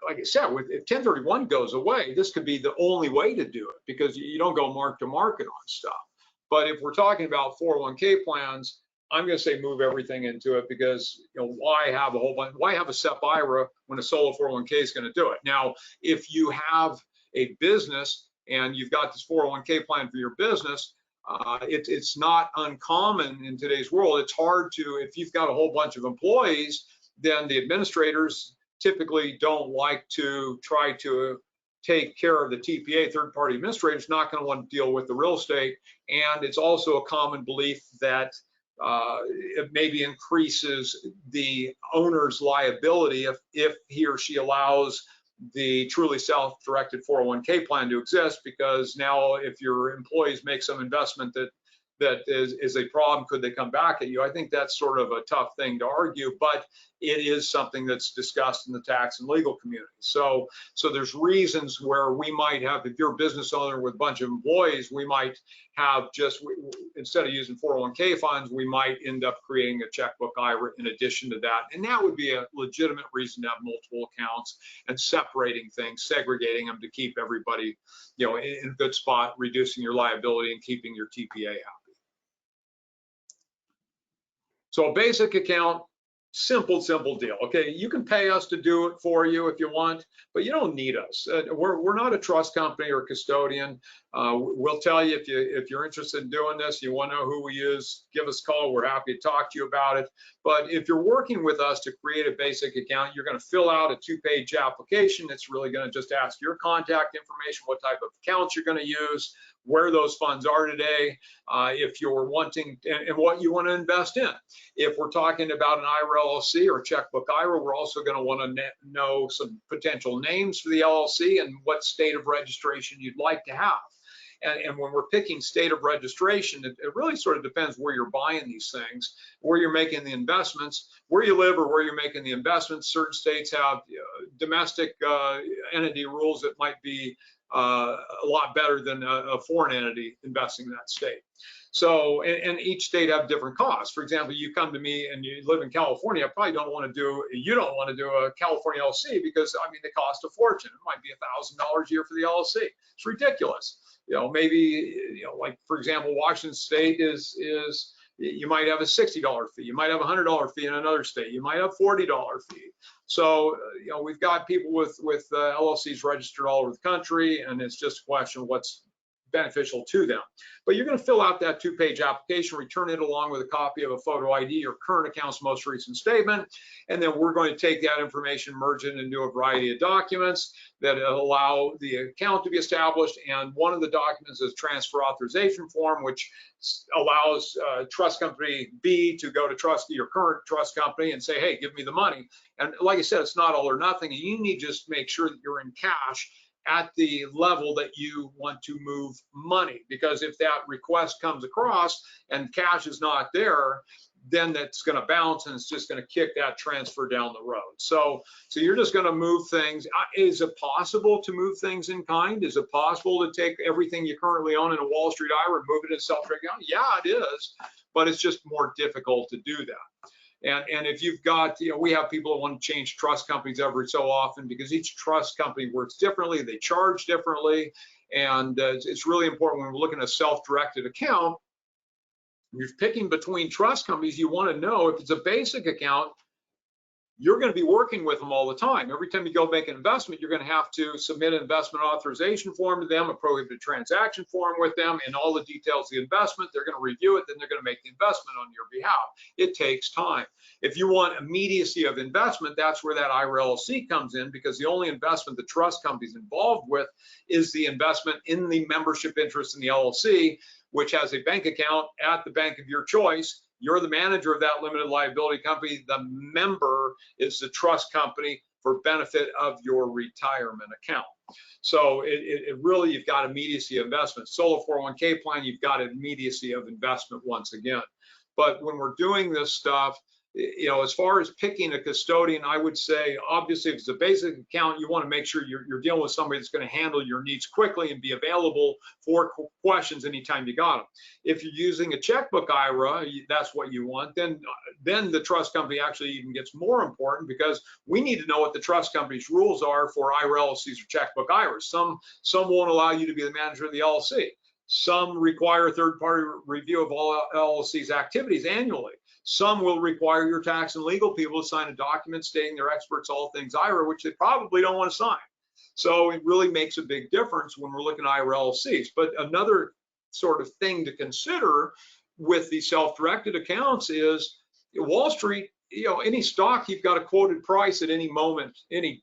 like I said, if 1031 goes away, this could be the only way to do it because you don't go mark to market on stuff. But if we're talking about 401k plans, I'm going to say move everything into it because why have a whole bunch? Why have a SEP IRA when a solo 401k is going to do it? Now, if you have a business and you've got this 401k plan for your business, it's not uncommon in today's world. It's hard to, if you've got a whole bunch of employees, then the administrators typically don't like to try to take care of the TPA, third-party administrators, not going to want to deal with the real estate. And it's also a common belief that it maybe increases the owner's liability if he or she allows the truly self-directed 401k plan to exist, because now if your employees make some investment that is a problem, could they come back at you? I think that's sort of a tough thing to argue, but it is something that's discussed in the tax and legal community. So there's reasons where we might have, if you're a business owner with a bunch of employees, we might have just, instead of using 401k funds, we might end up creating a checkbook IRA in addition to that. And that would be a legitimate reason to have multiple accounts and separating things, segregating them to keep everybody, in a good spot, reducing your liability and keeping your TPA happy. So a basic account, simple deal. Okay, you can pay us to do it for you if you want, but you don't need us. We're not a trust company or custodian. We'll tell you if you're interested in doing this, you want to know who we use, give us a call. We're happy to talk to you about it. But if you're working with us to create a basic account, you're going to fill out a 2-page application. It's really going to just ask your contact information, what type of accounts you're going to use, where those funds are today, if you're wanting, and what you want to invest in. If we're talking about an IRA LLC or checkbook IRA, we're also going to want to know some potential names for the LLC and what state of registration you'd like to have. And when we're picking state of registration, it really sort of depends where you're buying these things, where you're making the investments, where you live or where you're making the investments. Certain states have domestic entity rules that might be a lot better than a foreign entity investing in that state. So, and each state have different costs. For example, you come to me and you live in California, I probably don't want to do, you don't want to do a California LLC because, I mean, they cost a fortune. It might be $1,000 a year for the LLC. It's ridiculous. Maybe, like, for example, Washington State is you might have a $60 fee. You might have a $100 fee in another state. You might have a $40 fee. So, we've got people with LLCs registered all over the country, and it's just a question of what's beneficial to them. But you're going to fill out that 2-page application, return it along with a copy of a photo ID, your current account's most recent statement, and then we're going to take that information, merge it into a variety of documents that allow the account to be established. And one of the documents is transfer authorization form, which allows trust company B to go to your current trust company and say, hey, give me the money. And like I said, it's not all or nothing. You need to just make sure that you're in cash at the level that you want to move money, because if that request comes across and cash is not there, then that's going to bounce and it's just going to kick that transfer down the road. So you're just going to move things. Is it possible to move things in kind? Is it possible to take everything you currently own in a Wall Street IRA and move it in self-directed account? Yeah, it is, but it's just more difficult to do that. And if you've got, we have people that want to change trust companies every so often because each trust company works differently, they charge differently, and it's really important when we're looking at a self-directed account. You're picking between trust companies, you want to know if it's a basic account, you're going to be working with them all the time. Every time you go make an investment, you're going to have to submit an investment authorization form to them, a prohibited transaction form with them, and all the details of the investment. They're going to review it, then they're going to make the investment on your behalf. It takes time. If you want immediacy of investment, that's where that IRA LLC comes in, because the only investment the trust company is involved with is the investment in the membership interest in the LLC, which has a bank account at the bank of your choice. You're the manager of that limited liability company. The member is the trust company for benefit of your retirement account. So it really, you've got immediacy of investment. Solo 401k plan, you've got immediacy of investment once again. But when we're doing this stuff, you know, as far as picking a custodian, I would say, obviously, if it's a basic account, you want to make sure you're dealing with somebody that's going to handle your needs quickly and be available for questions anytime you got them. If you're using a checkbook IRA, that's what you want. Then the trust company actually even gets more important, because we need to know what the trust company's rules are for IRA LLCs or checkbook IRAs. Some won't allow you to be the manager of the LLC. Some require third-party review of all LLC's activities annually. Some will require your tax and legal people to sign a document stating they're experts all things IRA, which they probably don't want to sign. So it really makes a big difference when we're looking at IRA LLCs. But another sort of thing to consider with the self-directed accounts is Wall Street, you know, any stock, you've got a quoted price at any moment, any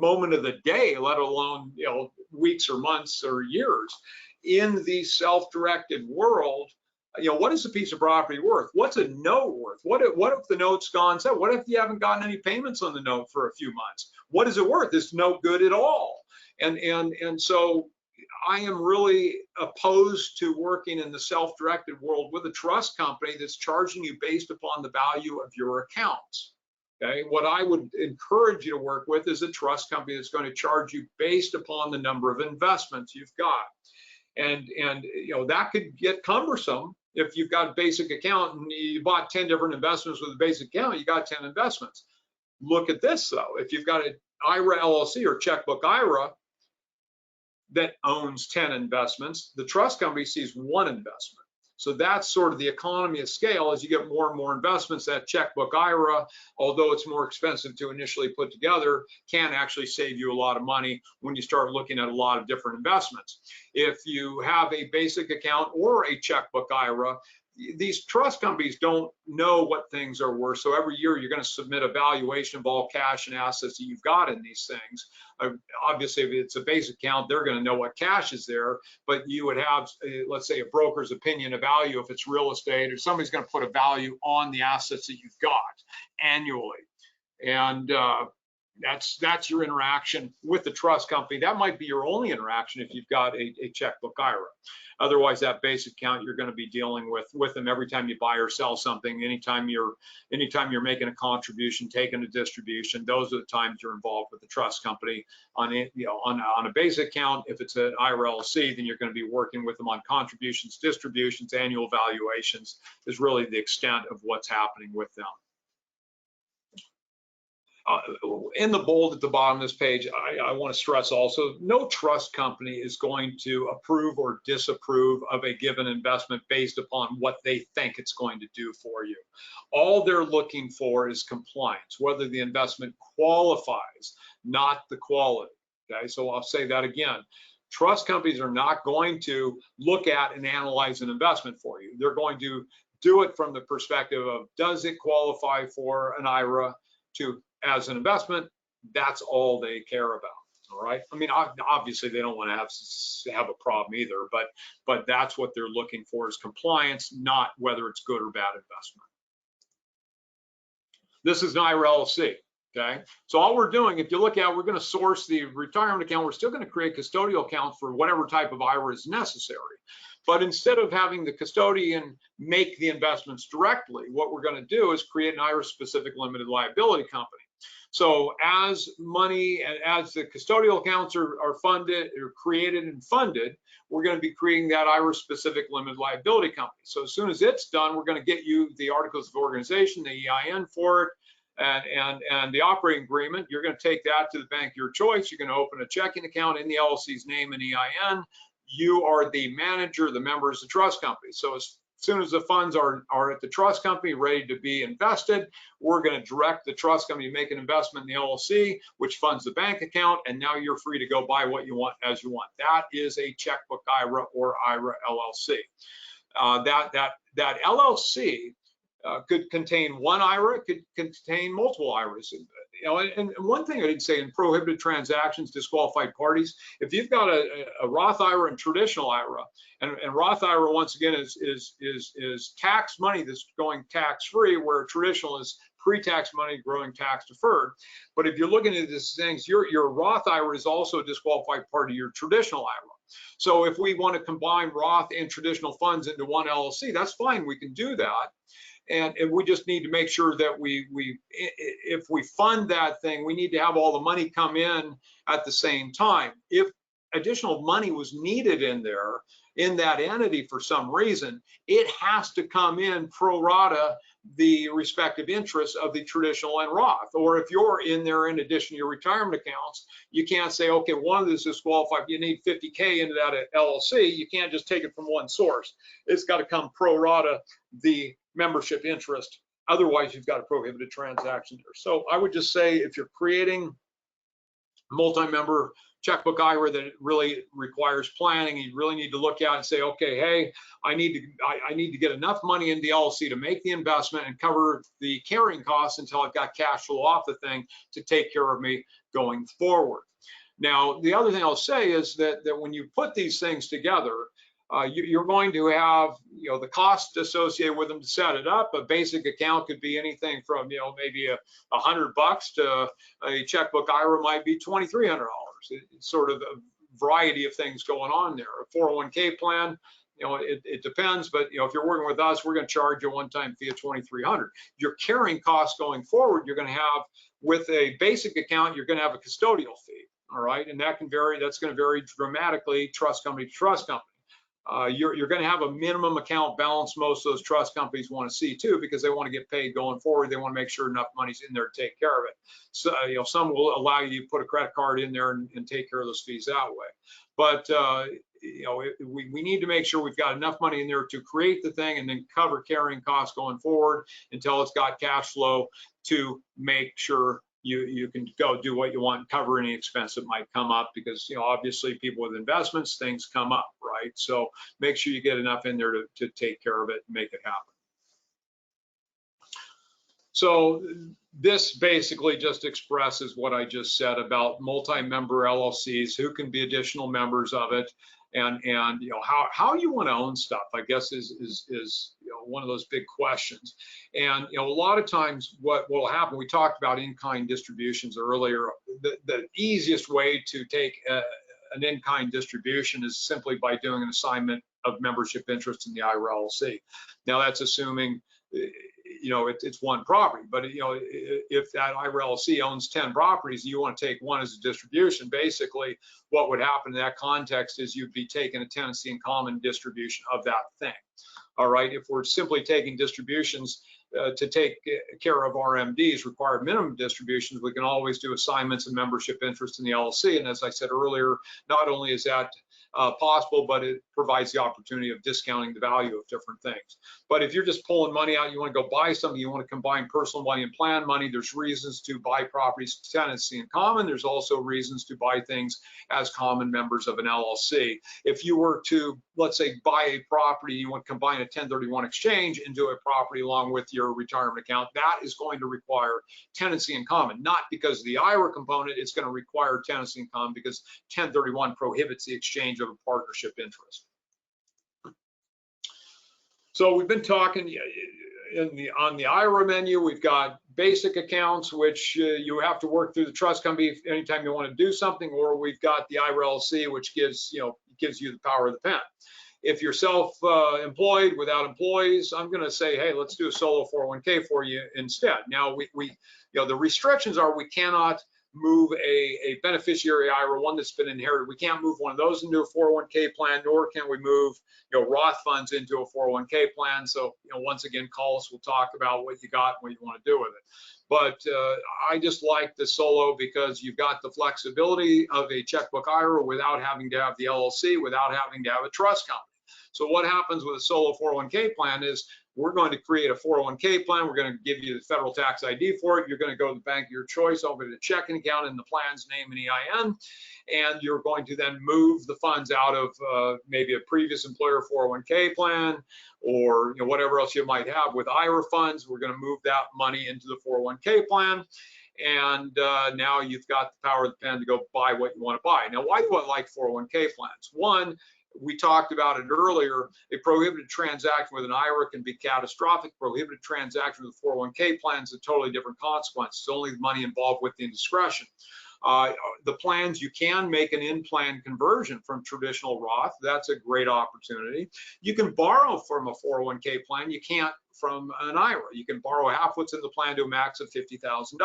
moment of the day, let alone, you know, weeks or months or years. In the self-directed world, you know, what is a piece of property worth? What's a note worth? What if the note's gone? So what if you haven't gotten any payments on the note for a few months? What is it worth? Is no good at all. And so I am really opposed to working in the self-directed world with a trust company that's charging you based upon the value of your accounts. Okay, what I would encourage you to work with is a trust company that's going to charge you based upon the number of investments you've got. And you know, that could get cumbersome if you've got a basic account and you bought 10 different investments with a basic account, you got 10 investments. Look at this though. If you've got an IRA LLC or checkbook IRA that owns 10 investments, the trust company sees one investment. So that's sort of the economy of scale. As you get more and more investments, that checkbook IRA, although it's more expensive to initially put together, can actually save you a lot of money when you start looking at a lot of different investments. If you have a basic account or a checkbook IRA, these trust companies don't know what things are worth. So every year you're going to submit a valuation of all cash and assets that you've got in these things. Obviously, if it's a basic account, they're going to know what cash is there, but you would have, let's say, a broker's opinion of value if it's real estate, or somebody's going to put a value on the assets that you've got annually. And that's your interaction with the trust company. That might be your only interaction if you've got a checkbook IRA. Otherwise, that basic account, you're going to be dealing with them every time you buy or sell something, anytime you're making a contribution, taking a distribution. Those are the times you're involved with the trust company. On a basic account, if it's an IRA LLC, then you're going to be working with them on contributions, distributions, annual valuations is really the extent of what's happening with them. In the bold at the bottom of this page, I want to stress also, no trust company is going to approve or disapprove of a given investment based upon what they think it's going to do for you. All they're looking for is compliance, whether the investment qualifies, not the quality. Okay, so I'll say that again. Trust companies are not going to look at and analyze an investment for you. They're going to do it from the perspective of, does it qualify for an IRA as an investment? That's all they care about. All right. I mean, obviously they don't want to have a problem either, but that's what they're looking for is compliance, not whether it's good or bad investment. This is an IRA LLC. Okay. So all we're doing, if you look at, we're going to source the retirement account. We're still going to create custodial accounts for whatever type of IRA is necessary. But instead of having the custodian make the investments directly, what we're going to do is create an IRA-specific limited liability company. So as money and as the custodial accounts are funded or created and funded, we're going to be creating that IRA-specific limited liability company. So as soon as it's done, we're going to get you the articles of organization, the EIN for it, and the operating agreement. You're going to take that to the bank of your choice. You're going to open a checking account in the LLC's name and EIN. You are the manager, the member is the trust company. So as soon as the funds are at the trust company ready to be invested, we're going to direct the trust company to make an investment in the LLC, which funds the bank account, and now you're free to go buy what you want as you want. That is a checkbook IRA or IRA LLC. That LLC could contain one IRA, could contain multiple IRAs. You know, and one thing I did say in prohibited transactions, disqualified parties, if you've got a Roth IRA and traditional IRA, and Roth IRA once again is tax money that's going tax free, where traditional is pre-tax money growing tax deferred. But if you're looking at these things, your Roth IRA is also a disqualified part of your traditional IRA. So if we want to combine Roth and traditional funds into one LLC, that's fine, we can do that. And we just need to make sure that if we fund that thing, we need to have all the money come in at the same time. If additional money was needed in there, in that entity for some reason, it has to come in pro rata the respective interests of the traditional and Roth. Or if you're in there in addition to your retirement accounts, you can't say, okay, one of this is disqualified, you need 50K into that LLC. You can't just take it from one source. It's got to come pro rata the membership interest. Otherwise, you've got a prohibited transaction there. So I would just say, if you're creating multi-member checkbook IRA that really requires planning, you really need to look at and say, okay, hey, I need to get enough money in the LLC to make the investment and cover the carrying costs until I've got cash flow off the thing to take care of me going forward. Now, the other thing I'll say is that when you put these things together, you're going to have, you know, the cost associated with them to set it up. A basic account could be anything from, you know, maybe $100 to a checkbook IRA might be $2,300. It's sort of a variety of things going on there. A 401k plan, you know, it depends, but, you know, if you're working with us, we're going to charge you a one-time fee of $2,300. Your carrying costs going forward, you're going to have, with a basic account, you're going to have a custodial fee. All right, and that can vary. That's going to vary dramatically, trust company to trust company. You're going to have a minimum account balance. Most of those trust companies want to see too, because they want to get paid going forward. They want to make sure enough money's in there to take care of it. So, you know, some will allow you to put a credit card in there and take care of those fees that way. But you know, we need to make sure we've got enough money in there to create the thing and then cover carrying costs going forward until it's got cash flow to make sure you can go do what you want and cover any expense that might come up, because, you know, obviously people with investments, things come up, right? So make sure you get enough in there to take care of it and make it happen. So this basically just expresses what I just said about multi-member LLCs, who can be additional members of it, and you know, how you want to own stuff, I guess is you know, one of those big questions. And, you know, a lot of times what will happen, we talked about in-kind distributions earlier. The easiest way to take an in-kind distribution is simply by doing an assignment of membership interest in the IRA LLC. Now that's assuming, you know, it's one property, but, you know, if that IRA LLC owns 10 properties, you want to take one as a distribution, basically what would happen in that context is you'd be taking a tenancy in common distribution of that thing. All right, if we're simply taking distributions to take care of RMDs, required minimum distributions, we can always do assignments and membership interest in the LLC. And as I said earlier, not only is that possible, but it provides the opportunity of discounting the value of different things. But if you're just pulling money out, you want to go buy something, you want to combine personal money and plan money, there's reasons to buy properties tenancy in common. There's also reasons to buy things as common members of an LLC. If you were to, let's say, buy a property, you want to combine a 1031 exchange into a property along with your retirement account, that is going to require tenancy in common, not because of the IRA component. It's going to require tenancy in common because 1031 prohibits the exchange of a partnership interest. So we've been talking on the IRA menu, we've got basic accounts, which you have to work through the trust company anytime you want to do something, or we've got the IRA LLC, which gives you the power of the pen. If you're self-employed without employees, I'm going to say, hey, let's do a solo 401k for you instead. Now, the restrictions are we cannot move a beneficiary IRA, one that's been inherited. We can't move one of those into a 401k plan, nor can we move, Roth funds into a 401k plan. So, once again, call us. We'll talk about what you got and what you want to do with it. But I just like the solo because you've got the flexibility of a checkbook IRA without having to have the LLC, without having to have a trust company. So what happens with a solo 401k plan is we're going to create a 401k plan. We're going to give you the federal tax ID for it. You're going to go to the bank of your choice, open a checking account in the plan's name and EIN, and you're going to then move the funds out of maybe a previous employer 401k plan, or whatever else you might have with IRA funds. We're going to move that money into the 401k plan. And now you've got the power of the pen to go buy what you want to buy. Now, why do I like 401k plans? One, we talked about it earlier, a prohibited transaction with an IRA can be catastrophic. Prohibited transaction with 401k plans is a totally different consequence. It's only the money involved within discretion. The plans, you can make an in-plan conversion from traditional Roth. That's a great opportunity. You can borrow from a 401k plan. You can't from an IRA. You can borrow half what's in the plan to a max of $50,000.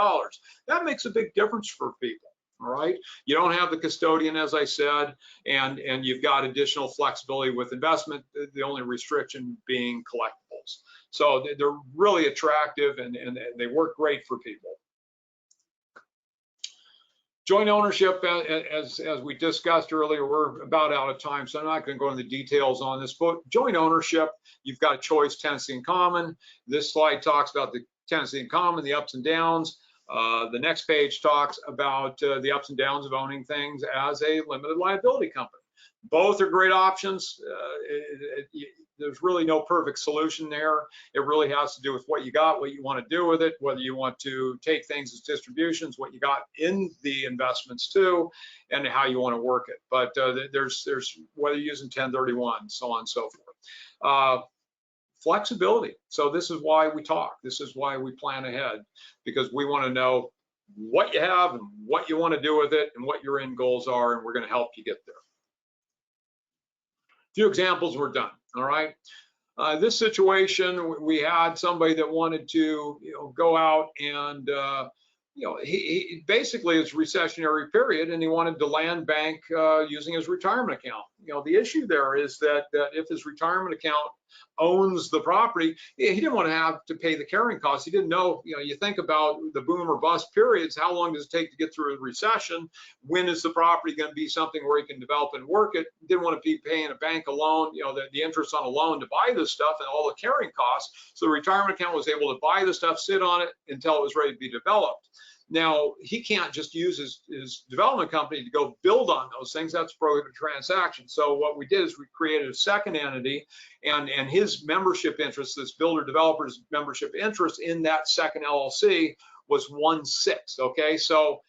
That makes a big difference for people. All right, you don't have the custodian, as I said, and you've got additional flexibility with investment, the only restriction being collectibles. So they're really attractive, and they work great for people. Joint ownership, as we discussed earlier, we're about out of time, so I'm not going to go into the details on this, but joint ownership, you've got a choice, tenancy in common. This slide talks about the tenancy in common, the ups and downs. The next page talks about the ups and downs of owning things as a limited liability company. Both are great options. There's really no perfect solution there. It really has to do with what you got, what you want to do with it, whether you want to take things as distributions, what you got in the investments too, and how you want to work it. But there's whether you're using 1031, so on and so forth. Flexibility. So this is why we talk. This is why we plan ahead, because we want to know what you have and what you want to do with it and what your end goals are, and we're going to help you get there. A few examples, we're done. All right. This situation, we had somebody that wanted to go out and he basically it's a recessionary period, and he wanted to land bank using his retirement account. The issue there is that if his retirement account owns the property, he didn't want to have to pay the carrying costs. He didn't know, you think about the boom or bust periods, how long does it take to get through a recession? When is the property going to be something where he can develop and work it? Didn't want to be paying a bank a loan, the interest on a loan to buy this stuff and all the carrying costs. So the retirement account was able to buy the stuff, sit on it until it was ready to be developed. Now, he can't just use his development company to go build on those things. That's a prohibited transaction. So what we did is we created a second entity, and his membership interest, this builder developer's membership interest in that second LLC was 1/6. Okay, so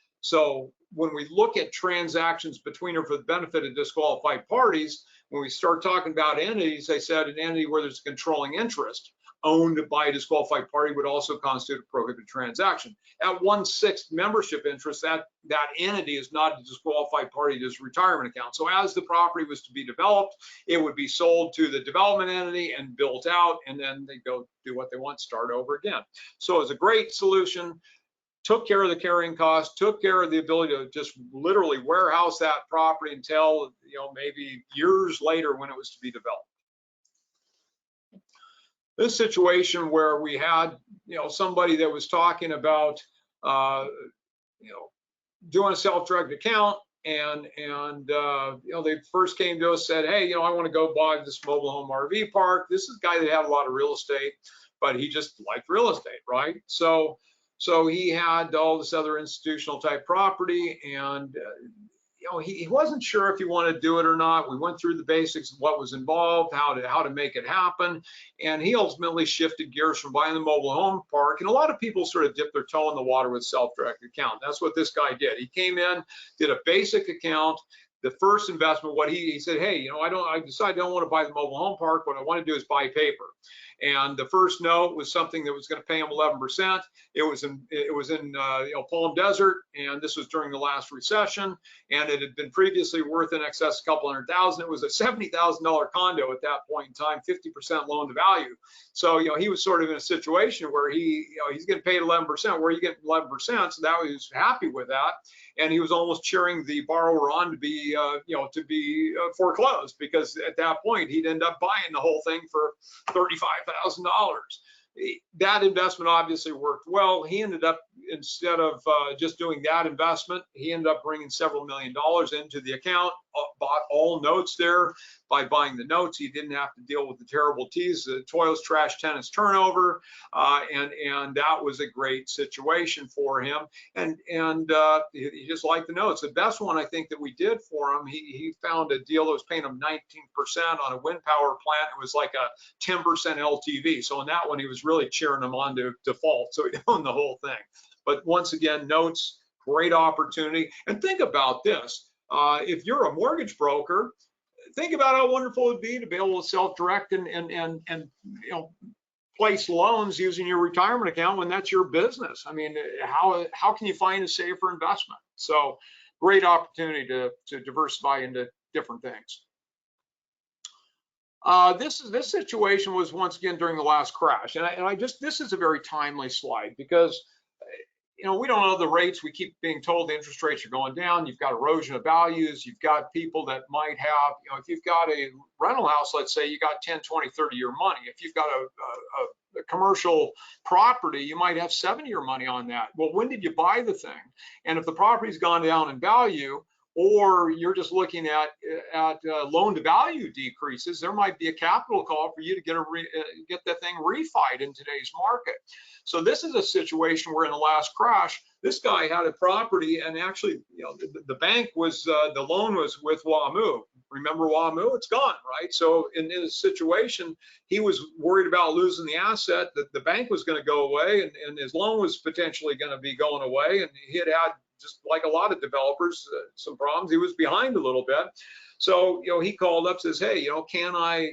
when we look at transactions between or for the benefit of disqualified parties, when we start talking about entities, they said an entity where there's a controlling interest owned by a disqualified party would also constitute a prohibited transaction. At 1/6 membership interest, that entity is not a disqualified party to his retirement account. So as the property was to be developed, it would be sold to the development entity and built out, and then they go do what they want, start over again. So it's a great solution. Took care of the carrying costs, took care of the ability to just literally warehouse that property until maybe years later when it was to be developed. This situation where we had somebody that was talking about doing a self-directed account, and they first came to us, said, hey, I want to go buy this mobile home RV park. This is a guy that had a lot of real estate, but he just liked real estate, right? So he had all this other institutional type property, and he wasn't sure if he wanted to do it or not. We went through the basics of what was involved, how to make it happen, and he ultimately shifted gears from buying the mobile home park. And a lot of people sort of dip their toe in the water with self-directed account. That's what this guy did. He came in, did a basic account. The first investment, what he said, hey, I decided I don't want to buy the mobile home park. What I want to do is buy paper. And the first note was something that was going to pay him 11%. It was in Palm Desert, and this was during the last recession, and it had been previously worth in excess of a couple $100,000. It was a $70,000 condo at that point in time, 50% loan to value. So he was sort of in a situation where he's getting paid 11%. Where are you getting 11%? So that he was happy with that, and he was almost cheering the borrower on to be foreclosed, because at that point he'd end up buying the whole thing for $35,000. That investment obviously worked well. He ended up, instead of just doing that investment, he ended up bringing several $1 million into the account, bought all notes there, by buying the notes. He didn't have to deal with the terrible toils, trash, tenants, turnover, and that was a great situation for him. And he just liked the notes. The best one I think that we did for him, he found a deal that was paying him 19% on a wind power plant. It was like a 10% LTV. So in that one, he was really cheering him on to default. So he owned the whole thing. But once again, notes, great opportunity. And think about this. If you're a mortgage broker, think about how wonderful it would be to be able to self-direct and you know, place loans using your retirement account when that's your business. I mean, how can you find a safer investment? So great opportunity to diversify into different things. This situation was once again during the last crash, and this is a very timely slide because, you know, we don't know the rates. We keep being told the interest rates are going down. You've got erosion of values. You've got people that might have, you know, if you've got a rental house, let's say you got 10, 20, 30-year money. If you've got a commercial property, you might have 7-year money on that. Well, when did you buy the thing? And if the property's gone down in value, or you're just looking at loan to value decreases, there might be a capital call for you to get that thing refied in today's market. So this is a situation where in the last crash, this guy had a property, and actually, you know, the bank was, the loan was with WAMU. Remember WAMU? It's gone, right? So in this situation, he was worried about losing the asset, that the bank was going to go away, and his loan was potentially going to be going away, and he had just like a lot of developers, some problems. He was behind a little bit. So, you know, he called up, says, hey, you know, can I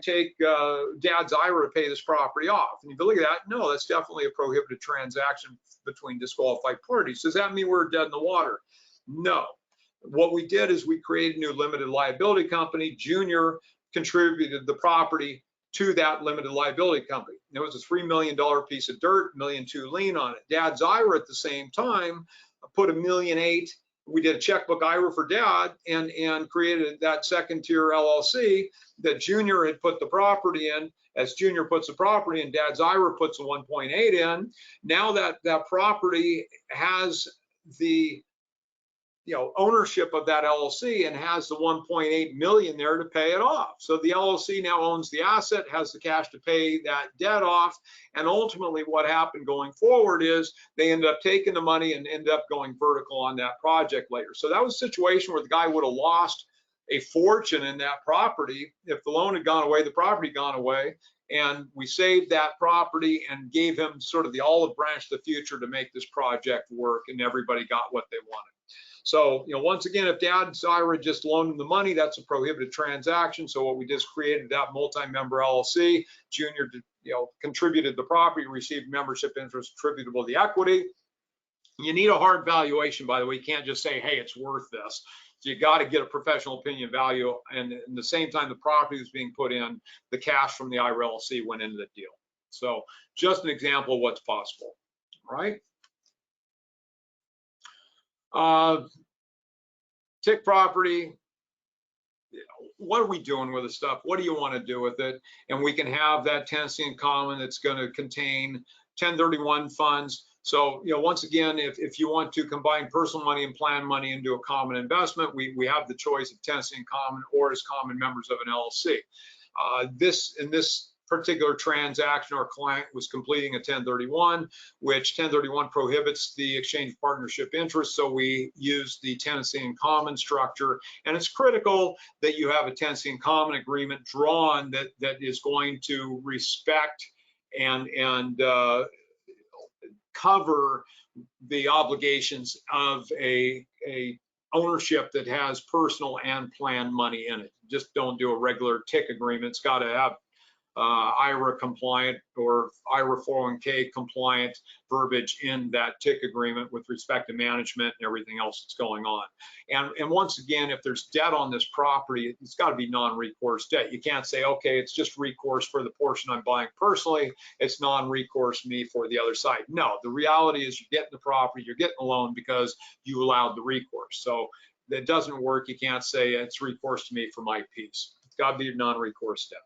take Dad's IRA to pay this property off? And if you look at that, no, that's definitely a prohibited transaction between disqualified parties. Does that mean we're dead in the water? No. What we did is we created a new limited liability company. Junior contributed the property to that limited liability company. It was a $3 million piece of dirt, $1.2 million lien on it. Dad's IRA at the same time put $1.8 million. We did a checkbook IRA for Dad and created that second tier LLC that Junior had put the property in. As Junior puts the property in, Dad's IRA puts a 1.8 in. Now that property has the, you know, ownership of that LLC and has the 1.8 million there to pay it off. So the LLC now owns the asset, has the cash to pay that debt off. And ultimately what happened going forward is they ended up taking the money and ended up going vertical on that project later. So that was a situation where the guy would have lost a fortune in that property. If the loan had gone away, the property had gone away. And we saved that property and gave him sort of the olive branch of the future to make this project work, and everybody got what they wanted. So, you know, once again, if Dad's IRA just loaned him the money, that's a prohibited transaction. So what we just created that multi-member LLC. Junior, you know, contributed the property, received membership interest attributable to the equity. You need a hard valuation, by the way. You can't just say, hey, it's worth this. So you got to get a professional opinion value, and at the same time the property was being put in, the cash from the IRA LLC went into the deal. So just an example of what's possible, right? TIC property, what are we doing with the stuff? What do you want to do with it? And we can have that tenancy in common that's going to contain 1031 funds. So, you know, once again, if you want to combine personal money and plan money into a common investment, we have the choice of tenancy in common or as common members of an LLC. In this particular transaction, our client was completing a 1031, which 1031 prohibits the exchange of partnership interest. So we use the tenancy in common structure, and it's critical that you have a tenancy in common agreement drawn that is going to respect and cover the obligations of a ownership that has personal and planned money in it. Just don't do a regular TIC agreement. It's got to have IRA compliant or IRA 401k compliant verbiage in that TIC agreement with respect to management and everything else that's going on. And once again, if there's debt on this property, it's got to be non-recourse debt. You can't say, okay, it's just recourse for the portion I'm buying personally, it's non-recourse me for the other side. No, the reality is you're getting the property, you're getting a loan because you allowed the recourse. So that doesn't work. You can't say it's recourse to me for my piece. It's got to be non-recourse debt.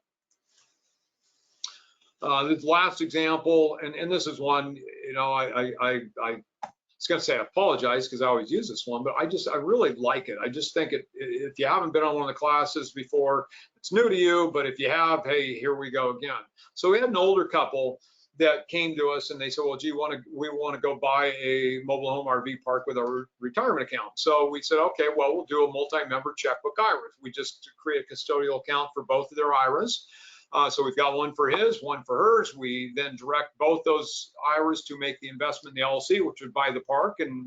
This last example, and this is one, you know, I was going to say I apologize because I always use this one, but I really like it. I just think if you haven't been on one of the classes before, it's new to you, but if you have, hey, here we go again. So we had an older couple that came to us and they said, well, gee, we want to go buy a mobile home RV park with our retirement account. So we said, okay, well, we'll do a multi-member checkbook IRA. We just create a custodial account for both of their IRAs. So we've got one for his, one for hers. We then direct both those IRAs to make the investment in the LLC, which would buy the park, and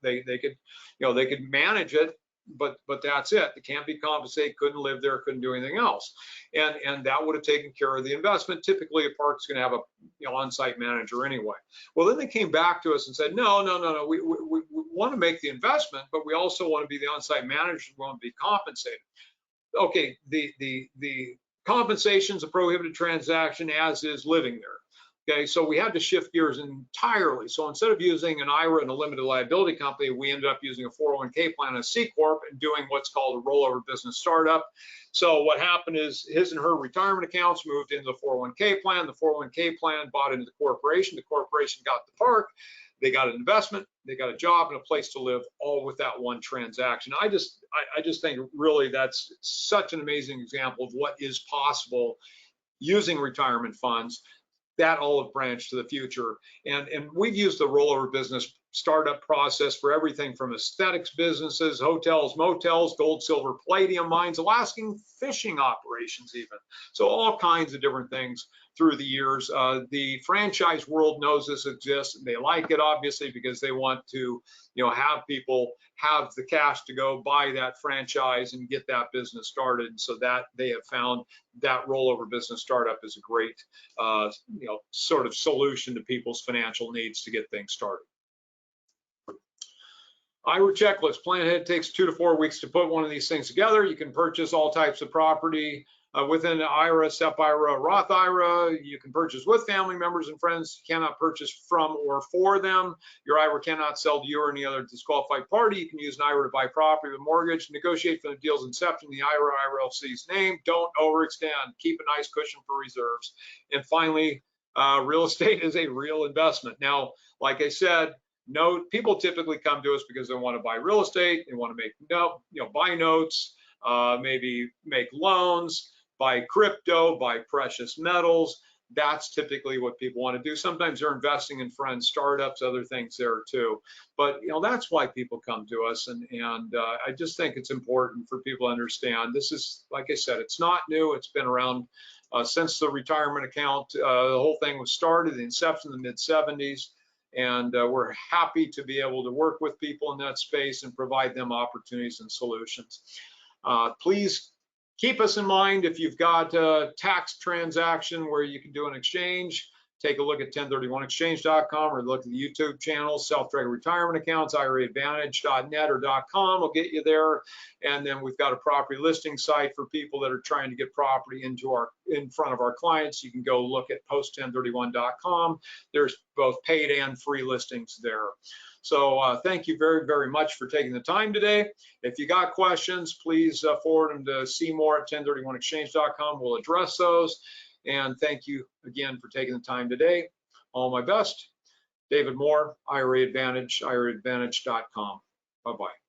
they could manage it, but that's it. They can't be compensated, couldn't live there, couldn't do anything else, and that would have taken care of the investment. Typically, a park's going to have a on-site manager anyway. Well, then they came back to us and said, no, we want to make the investment, but we also want to be the on-site manager. We want to be compensated. Okay, the compensation is a prohibited transaction, as is living there. Okay, so we had to shift gears entirely. So instead of using an IRA and a limited liability company, we ended up using a 401k plan, a C Corp, and doing what's called a rollover business startup. So what happened is his and her retirement accounts moved into the 401k plan. The 401k plan bought into the corporation. The corporation got the park. They got an investment, they got a job and a place to live, all with that one transaction. I just think really that's such an amazing example of what is possible using retirement funds. That olive branch to the future. And we've used the rollover business startup process for everything from aesthetics businesses, hotels, motels, gold, silver, palladium mines, Alaskan fishing operations even. So all kinds of different things through the years. The franchise world knows this exists, and they like it obviously because they want to have people have the cash to go buy that franchise and get that business started. So that they have found that rollover business startup is a great sort of solution to people's financial needs to get things started. IRA checklist. Plan ahead. Takes 2 to 4 weeks to put one of these things together. You can purchase all types of property within the IRA, SEP IRA, Roth IRA. You can purchase with family members and friends. You cannot purchase from or for them. Your IRA cannot sell to you or any other disqualified party. You can use an IRA to buy property with mortgage. Negotiate from the deal's inception in the IRA IRLC's name. Don't overextend. Keep a nice cushion for reserves. And finally, real estate is a real investment. Now, like I said, people typically come to us because they want to buy real estate. They want to make buy notes, maybe make loans, buy crypto, buy precious metals. That's typically what people want to do. Sometimes they're investing in friends, startups, other things there too. But that's why people come to us, and I just think it's important for people to understand. This is, like I said, it's not new. It's been around since the retirement account. The whole thing was started, the inception in the mid-70s. And we're happy to be able to work with people in that space and provide them opportunities and solutions. Please keep us in mind if you've got a tax transaction where you can do an exchange. Take a look at 1031exchange.com or look at the YouTube channel, Self-Directed Retirement Accounts, IRAadvantage.net or .com will get you there. And then we've got a property listing site for people that are trying to get property in front of our clients. You can go look at post1031.com. There's both paid and free listings there. So thank you very, very much for taking the time today. If you got questions, please forward them to Seymour at 1031exchange.com. We'll address those. And thank you again for taking the time today. All my best. David Moore, IRA Advantage, IRAadvantage.com. Bye-bye.